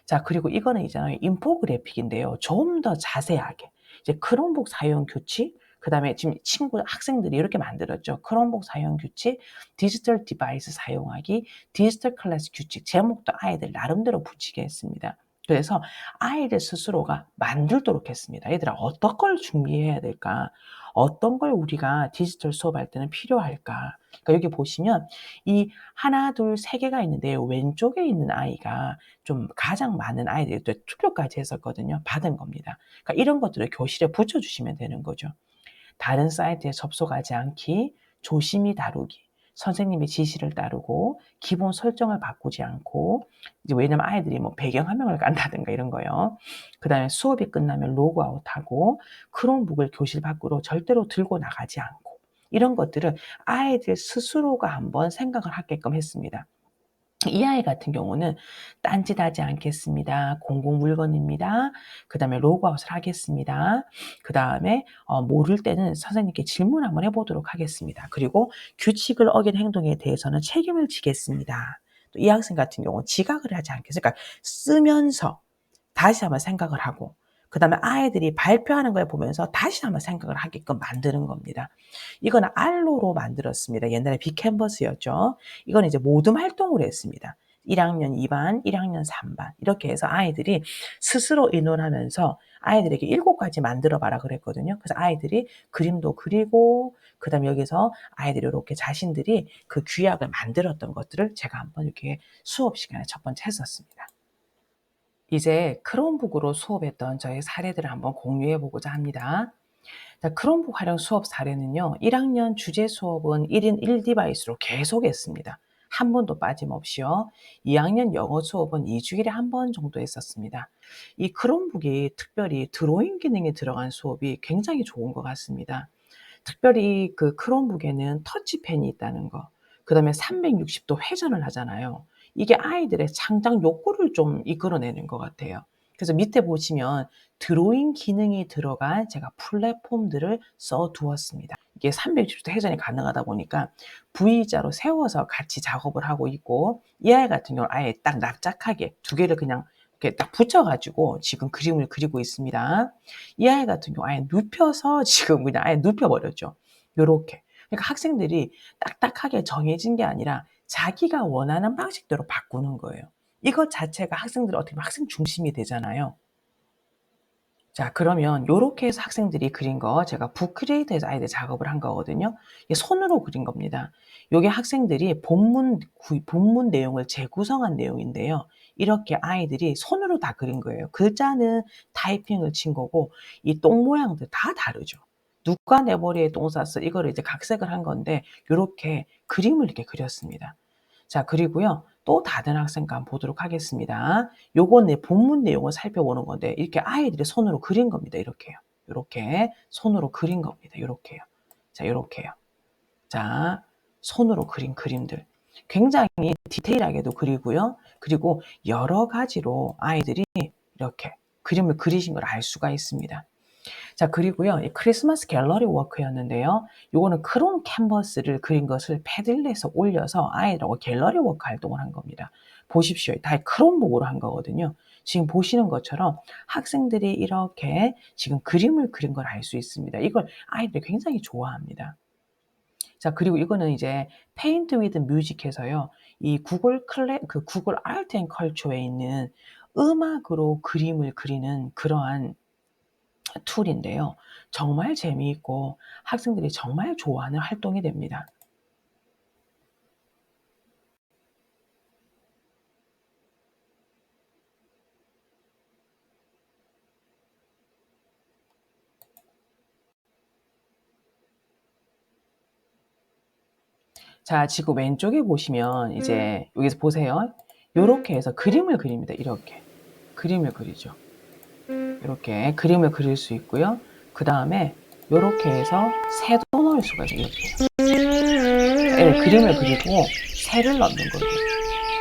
자, 그리고 이거는 있잖아요. 인포그래픽인데요. 좀 더 자세하게 이제 크롬북 사용 규칙, 그다음에 지금 학생들이 이렇게 만들었죠. 크롬북 사용 규칙, 디지털 디바이스 사용하기, 디지털 클래스 규칙 제목도 아이들 나름대로 붙이게 했습니다. 그래서 아이들 스스로가 만들도록 했습니다. 얘들아 어떤 걸 준비해야 될까? 어떤 걸 우리가 디지털 수업할 때는 필요할까? 그러니까 여기 보시면 이 하나, 둘, 세 개가 있는데요. 왼쪽에 있는 아이가 좀 가장 많은 아이들이 또 투표까지 했었거든요. 받은 겁니다. 그러니까 이런 것들을 교실에 붙여주시면 되는 거죠. 다른 사이트에 접속하지 않기, 조심히 다루기, 선생님의 지시를 따르고, 기본 설정을 바꾸지 않고, 이제 왜냐면 아이들이 뭐 배경 화면을 깐다든가 이런 거요. 그 다음에 수업이 끝나면 로그아웃하고, 크롬북을 교실 밖으로 절대로 들고 나가지 않고, 이런 것들을 아이들 스스로가 한번 생각을 하게끔 했습니다. 이 아이 같은 경우는 딴짓하지 않겠습니다. 공공 물건입니다. 그다음에 로그아웃을 하겠습니다. 그다음에 모를 때는 선생님께 질문 한번 해보도록 하겠습니다. 그리고 규칙을 어긴 행동에 대해서는 책임을 지겠습니다. 또 이 학생 같은 경우는 지각을 하지 않겠습니다. 그러니까 쓰면서 다시 한번 생각을 하고 그다음에 아이들이 발표하는 걸 보면서 다시 한번 생각을 하게끔 만드는 겁니다. 이거는 알로로 만들었습니다. 옛날에 빅캔버스였죠. 이거는 이제 모둠 활동으로 했습니다. 1학년 2반, 1학년 3반 이렇게 해서 아이들이 스스로 의논하면서 아이들에게 7가지 만들어 봐라 그랬거든요. 그래서 아이들이 그림도 그리고 그다음에 여기서 아이들이 이렇게 자신들이 그 규약을 만들었던 것들을 제가 한번 이렇게 수업 시간에 첫 번째 했었습니다. 이제 크롬북으로 수업했던 저의 사례들을 한번 공유해 보고자 합니다. 자, 크롬북 활용 수업 사례는요. 1학년 주제 수업은 1인 1디바이스로 계속 했습니다. 한 번도 빠짐없이요. 2학년 영어 수업은 2주일에 한 번 정도 했었습니다. 이 크롬북이 특별히 드로잉 기능이 들어간 수업이 굉장히 좋은 것 같습니다. 특별히 그 크롬북에는 터치펜이 있다는 거, 그다음에 360도 회전을 하잖아요. 이게 아이들의 창작 욕구를 좀 이끌어내는 것 같아요. 그래서 밑에 보시면 드로잉 기능이 들어간 제가 플랫폼들을 써 두었습니다. 이게 360도 회전이 가능하다 보니까 V자로 세워서 같이 작업을 하고 있고, 이 아이 같은 경우는 아예 딱 납작하게 두 개를 그냥 이렇게 딱 붙여 가지고 지금 그림을 그리고 있습니다. 이 아이 같은 경우 아예 눕혀서 지금 그냥 아예 눕혀 버렸죠. 요렇게. 그러니까 학생들이 딱딱하게 정해진 게 아니라 자기가 원하는 방식대로 바꾸는 거예요. 이것 자체가 학생들이 어떻게 보면 학생 중심이 되잖아요. 자, 그러면 요렇게 해서 학생들이 그린 거 제가 북크리에이터에서 아이들 작업을 한 거거든요. 이게 손으로 그린 겁니다. 요게 학생들이 본문 내용을 재구성한 내용인데요. 이렇게 아이들이 손으로 다 그린 거예요. 글자는 타이핑을 친 거고 이 똥 모양들 다 다르죠. 누가 내 머리에 똥 쌌어? 이거를 이제 각색을 한 건데 요렇게 그림을 이렇게 그렸습니다. 자, 그리고요. 또 다른 학생과 한번 보도록 하겠습니다. 요건 내 본문 내용을 살펴보는 건데 이렇게 아이들이 손으로 그린 겁니다. 이렇게요. 요렇게 손으로 그린 겁니다. 요렇게요. 자, 요렇게요. 자, 손으로 그린 그림들. 굉장히 디테일하게도 그리고요. 그리고 여러 가지로 아이들이 이렇게 그림을 그리신 걸 알 수가 있습니다. 자, 그리고요. 이 크리스마스 갤러리 워크였는데요. 요거는 크롬 캔버스를 그린 것을 패들렛에 올려서 아이들하고 갤러리 워크 활동을 한 겁니다. 보십시오. 다 크롬북으로 한 거거든요. 지금 보시는 것처럼 학생들이 이렇게 지금 그림을 그린 걸 알 수 있습니다. 이걸 아이들이 굉장히 좋아합니다. 자, 그리고 이거는 이제 페인트 위드 뮤직해서요. 이 구글 아트 앤 컬처에 있는 음악으로 그림을 그리는 그러한 툴인데요. 정말 재미있고 학생들이 정말 좋아하는 활동이 됩니다. 자, 지금 왼쪽에 보시면 이제 여기서 보세요. 요렇게 해서 그림을 그립니다. 이렇게. 그림을 그리죠. 요렇게 그림을 그릴 수 있고요. 그다음에 요렇게 해서 새도 넣을 수가 있어요. 이렇게. 예, 그림을 그리고 새를 넣는 거예요.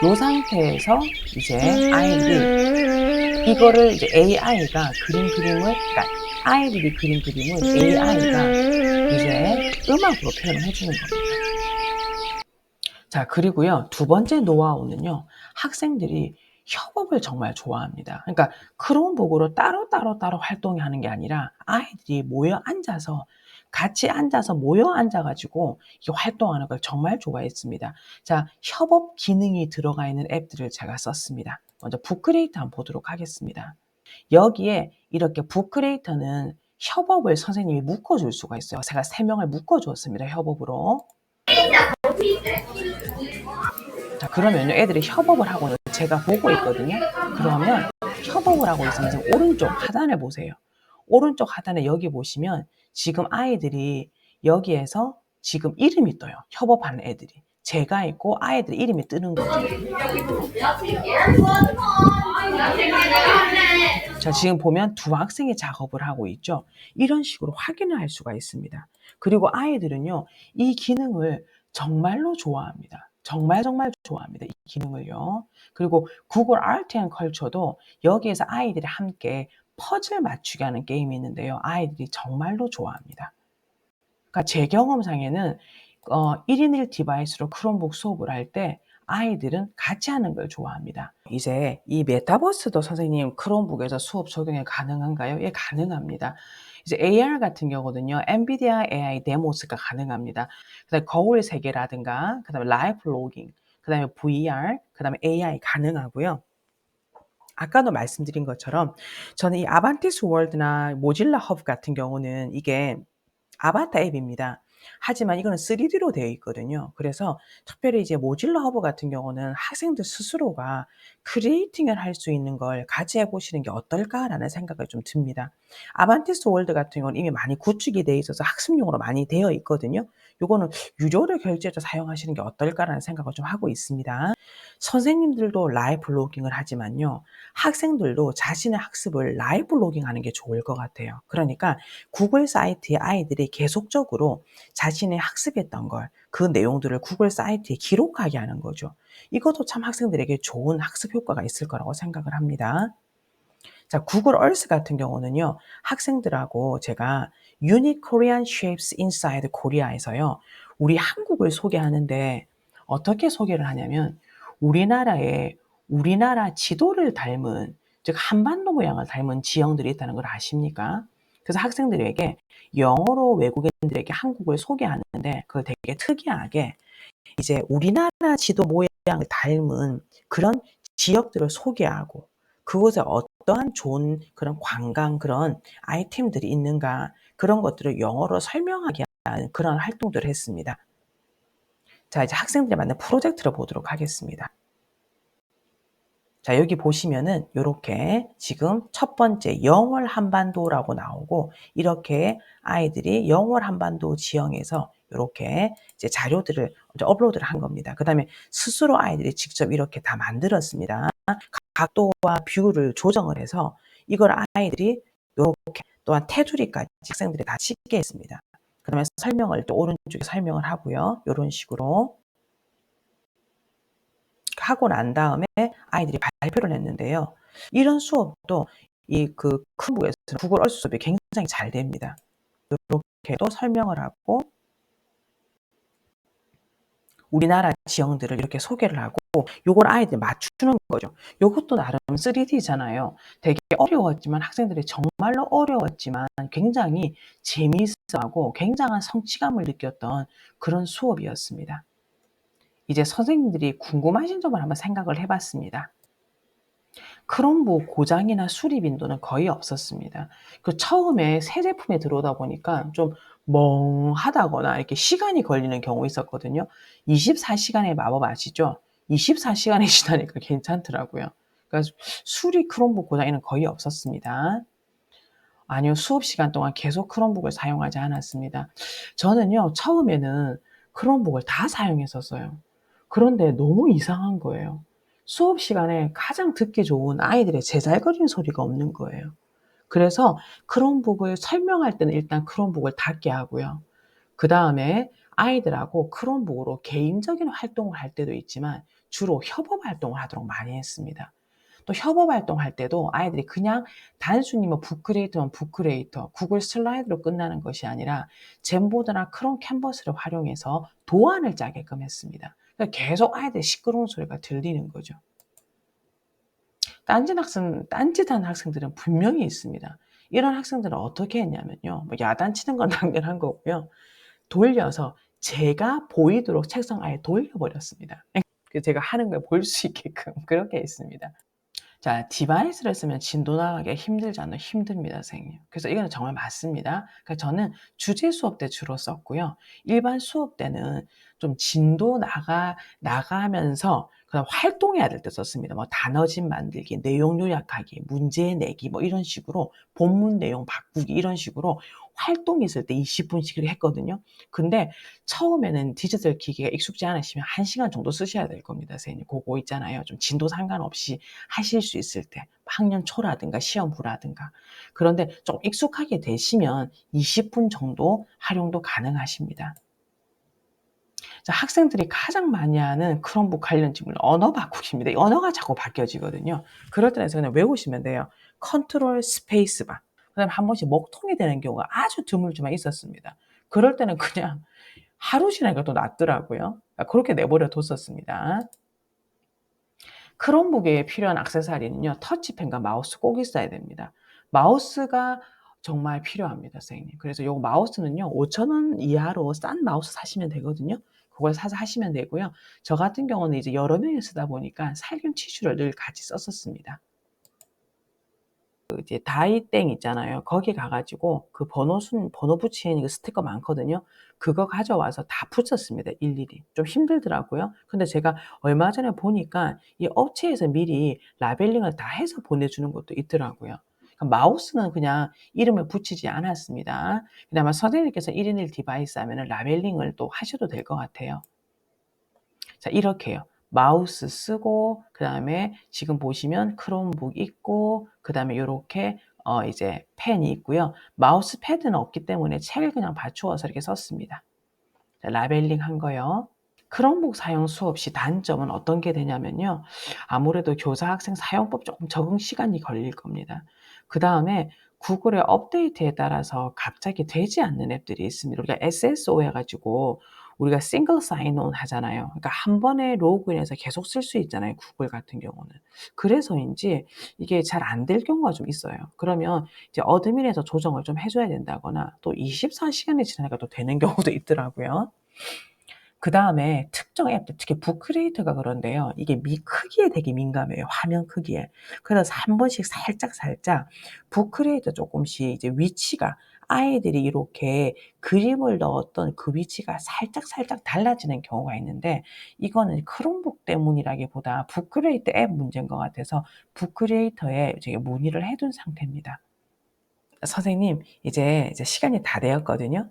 요 상태에서 이제 아이들이 이거를 이제 AI가 그러니까 아이들이 그린 그림을 AI가 이제 음악으로 표현을 해주는 겁니다. 자, 그리고요. 두 번째 노하우는요. 학생들이 협업을 정말 좋아합니다. 그러니까 크롬북으로 따로 활동하는 게 아니라 아이들이 같이 앉아서 모여 앉아 가지고 활동하는 걸 정말 좋아했습니다. 자, 협업 기능이 들어가 있는 앱들을 제가 썼습니다. 먼저 북크리에이터 한번 보도록 하겠습니다. 여기에 이렇게 북크리에이터는 협업을 선생님이 묶어 줄 수가 있어요. 제가 3명을 묶어 주었습니다. 협업으로. 자, 그러면요. 애들이 협업을 하고는 제가 보고 있거든요. 그러면 협업을 하고 있으면 지금 오른쪽 하단을 보세요. 오른쪽 하단에 여기 보시면 지금 아이들이 여기에서 지금 이름이 떠요. 협업하는 애들이. 제가 있고 아이들 이름이 뜨는 거죠. 자, 지금 보면 두 학생이 작업을 하고 있죠. 이런 식으로 확인을 할 수가 있습니다. 그리고 아이들은요. 이 기능을 정말로 좋아합니다. 정말 좋아합니다. 이 기능을요. 그리고 구글 아트 앤 컬처도 여기에서 아이들이 함께 퍼즐 맞추기 하는 게임이 있는데요. 아이들이 정말로 좋아합니다. 그러니까 제 경험상에는 1인 1 디바이스로 크롬북 수업을 할 때 아이들은 같이 하는 걸 좋아합니다. 이제 이 메타버스도 선생님 크롬북에서 수업 적용이 가능한가요? 예, 가능합니다. 이제 AR 같은 경우는요. 엔비디아 AI 데모스가 가능합니다. 그다음에 거울 세계라든가 그다음에 라이브 로깅 그다음에 VR, 그다음에 AI 가능하고요. 아까도 말씀드린 것처럼 저는 이 아반티스 월드나 모질라 허브 같은 경우는 이게 아바타 앱입니다. 하지만 이거는 3D로 되어 있거든요. 그래서 특별히 이제 모질라 허브 같은 경우는 학생들 스스로가 크리에이팅을 할 수 있는 걸 같이 해 보시는 게 어떨까라는 생각이 좀 듭니다. 아반티스 월드 같은 경우는 이미 많이 구축이 되어 있어서 학습용으로 많이 되어 있거든요. 요거는 유료를 결제해서 사용하시는 게 어떨까라는 생각을 좀 하고 있습니다. 선생님들도 라이브 로깅을 하지만요. 학생들도 자신의 학습을 라이브 로깅하는 게 좋을 것 같아요. 그러니까 구글 사이트에 아이들이 계속적으로 자신의 학습했던 걸 그 내용들을 구글 사이트에 기록하게 하는 거죠. 이것도 참 학생들에게 좋은 학습 효과가 있을 거라고 생각을 합니다. 자, 구글 얼스 같은 경우는요. 학생들하고 제가 Unique Korean Shapes Inside Korea에서요. 우리 한국을 소개하는데 어떻게 소개를 하냐면 우리나라 지도를 닮은, 즉 한반도 모양을 닮은 지형들이 있다는 걸 아십니까? 그래서 학생들에게 영어로 외국인들에게 한국을 소개하는데 그걸 되게 특이하게 이제 우리나라 지도 모양을 닮은 그런 지역들을 소개하고 그곳에 어떠한 좋은 그런 관광 그런 아이템들이 있는가 그런 것들을 영어로 설명하게 하는 그런 활동들을 했습니다. 자, 이제 학생들이 만든 프로젝트를 보도록 하겠습니다. 자, 여기 보시면은 요렇게 지금 첫 번째 영월 한반도라고 나오고 이렇게 아이들이 영월 한반도 지형에서 요렇게 이제 자료들을 이제 업로드를 한 겁니다. 그다음에 스스로 아이들이 직접 이렇게 다 만들었습니다. 각도와 뷰를 조정을 해서 이걸 아이들이 요렇게 또한 테두리까지 학생들이 다 찍게 했습니다. 그러면 설명을 또 오른쪽에 설명을 하고요. 요런 식으로 하고 난 다음에 아이들이 발표를 했는데요. 이런 수업도 이 그 크롬북에서는 구글 얼스 수업이 굉장히 잘 됩니다. 요렇게도 설명을 하고 우리나라 지형들을 이렇게 소개를 하고 요걸 아이들이 맞추는 거죠. 요것도 나름 3D잖아요. 되게 어려웠지만 학생들이 정말로 어려웠지만 굉장히 재미있어하고 굉장한 성취감을 느꼈던 그런 수업이었습니다. 이제 선생님들이 궁금하신 점을 한번 생각을 해 봤습니다. 크롬북 고장이나 수리 빈도는 거의 없었습니다. 그 처음에 새 제품이 들어오다 보니까 좀 멍하다거나 이렇게 시간이 걸리는 경우 있었거든요. 24시간의 마법 아시죠? 24시간이 지나니까 괜찮더라고요. 그러니까 수리 크롬북 고장에는 거의 없었습니다. 아니요. 수업 시간 동안 계속 크롬북을 사용하지 않았습니다. 저는요. 처음에는 크롬북을 다 사용했었어요. 그런데 너무 이상한 거예요. 수업 시간에 가장 듣기 좋은 아이들의 제잘거리는 소리가 없는 거예요. 그래서 크롬북을 설명할 때는 일단 크롬북을 닫게 하고요. 그다음에 아이들하고 크롬북으로 개인적인 활동을 할 때도 있지만 주로 협업 활동을 하도록 많이 했습니다. 또 협업 활동할 때도 아이들이 그냥 단순히 뭐 북크리에이터면 북크리에이터, 구글 슬라이드로 끝나는 것이 아니라 젠보드나 크롬 캔버스를 활용해서 도안을 짜게끔 했습니다. 그러니까 계속 아이들의 시끄러운 소리가 들리는 거죠. 딴짓하는 학생들은 분명히 있습니다. 이런 학생들은 어떻게 했냐면요. 뭐 야단치는 건 당연한 거고요. 돌려서 제가 보이도록 책상 아예 돌려버렸습니다. 그 제가 하는 걸 볼 수 있게끔 그렇게 했습니다. 자, 디바이스를 쓰면 진도 나가기가 힘들지 않나요? 힘듭니다, 선생님. 그래서 이거는 정말 맞습니다. 그러니까 저는 주제 수업 때 주로 썼고요. 일반 수업 때는 좀 진도 나가면서 그다음 활동해야 될 때 썼습니다. 뭐 단어집 만들기, 내용 요약하기, 문제 내기 뭐 이런 식으로 본문 내용 바꾸기 이런 식으로 활동이 있을 때 20분씩 했거든요. 근데 처음에는 디지털 기기가 익숙지 않으시면 1시간 정도 쓰셔야 될 겁니다, 선생님. 그거 있잖아요. 좀 진도 상관없이 하실 수 있을 때 학년 초라든가 시험 후라든가. 그런데 좀 익숙하게 되시면 20분 정도 활용도 가능하십니다. 자, 학생들이 가장 많이 하는 크롬북 관련 질문 언어 바꾸기입니다. 언어가 자꾸 바뀌어지거든요. 그럴 때는 그냥 외우시면 돼요. 컨트롤 스페이스바. 그다음에 한 번씩 먹통이 되는 경우가 아주 드물지만 있었습니다. 그럴 때는 그냥 하루 지나니까 또 낫더라고요. 그렇게 내버려 뒀었습니다. 크롬북에 필요한 액세서리는요. 터치펜과 마우스 꼭 있어야 됩니다. 마우스가 정말 필요합니다, 선생님. 그래서 요 마우스는요. 5,000원 이하로 싼 마우스 사시면 되거든요. 그걸 사서 하시면 되고요. 저 같은 경우는 이제 여러 명이 쓰다 보니까 살균 티슈를 늘 같이 썼었습니다. 그 이제 다이땡 있잖아요. 거기 가 가지고 그 번호 붙이는 그 스티커 많거든요. 그거 가져와서 다 붙였습니다, 일일이. 좀 힘들더라고요. 근데 제가 얼마 전에 보니까 이 업체에서 미리 라벨링을 다 해서 보내주는 것도 있더라고요. 그러니까 마우스는 그냥 이름을 붙이지 않았습니다. 근데 아마 선생님께서 1인 1 디바이스 하면은 라벨링을 또 하셔도 될 것 같아요. 자, 이렇게요. 마우스 쓰고 그다음에 지금 보시면 크롬북 있고 그다음에 요렇게 이제 펜이 있고요. 마우스 패드는 없기 때문에 책을 그냥 받쳐서 이렇게 썼습니다. 자, 라벨링 한 거요. 크롬북 사용 수업 시 단점은 어떤 게 되냐면요. 아무래도 교사 학생 사용법 조금 적응 시간이 걸릴 겁니다. 그다음에 구글의 업데이트에 따라서 갑자기 되지 않는 앱들이 있습니다. 우리가 SSO 해 가지고 우리가 싱글 사인온 하잖아요. 그러니까 한 번에 로그인해서 계속 쓸 수 있잖아요, 구글 같은 경우는. 그래서인지 이게 잘 안 될 경우가 좀 있어요. 그러면 이제 어드민에서 조정을 좀 해 줘야 된다거나 또 24시간이 지나니까 또 되는 경우도 있더라고요. 그다음에 특정 앱들 특히 북크리에이터가 그런데요. 이게 크기에 되게 민감해요, 화면 크기에. 그래서 한 번씩 살짝 북크리에이터 쪼끔씩 이제 위치가 아이들이 이렇게 그림을 넣었던 그 위치가 살짝 달라지는 경우가 있는데 이거는 크롬북 때문이라기보다 북크리에이터 앱 문제인 것 같아서 북크리에이터에 제가 문의를 해둔 상태입니다. 선생님 이제 시간이 다 되었거든요.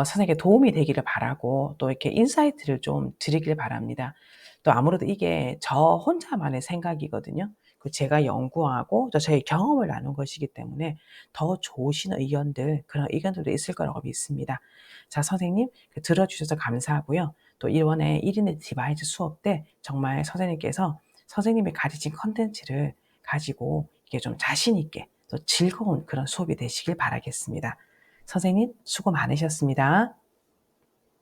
선생님께 도움이 되기를 바라고 또 이렇게 인사이트를 좀 드리길 바랍니다. 또 아무래도 이게 저 혼자만의 생각이거든요. 그 제가 연구하고 또 저의 경험을 나눈 것이기 때문에 더 좋으신 의견들 그런 의견들도 있을 거라고 믿습니다. 자, 선생님 들어 주셔서 감사하고요. 또 이번에 1 인의 디바이스 수업 때 정말 선생님께서 선생님이 가르친 콘텐츠를 가지고 이게 좀 자신 있게 또 즐거운 그런 수업이 되시길 바라겠습니다. 선생님 수고 많으셨습니다.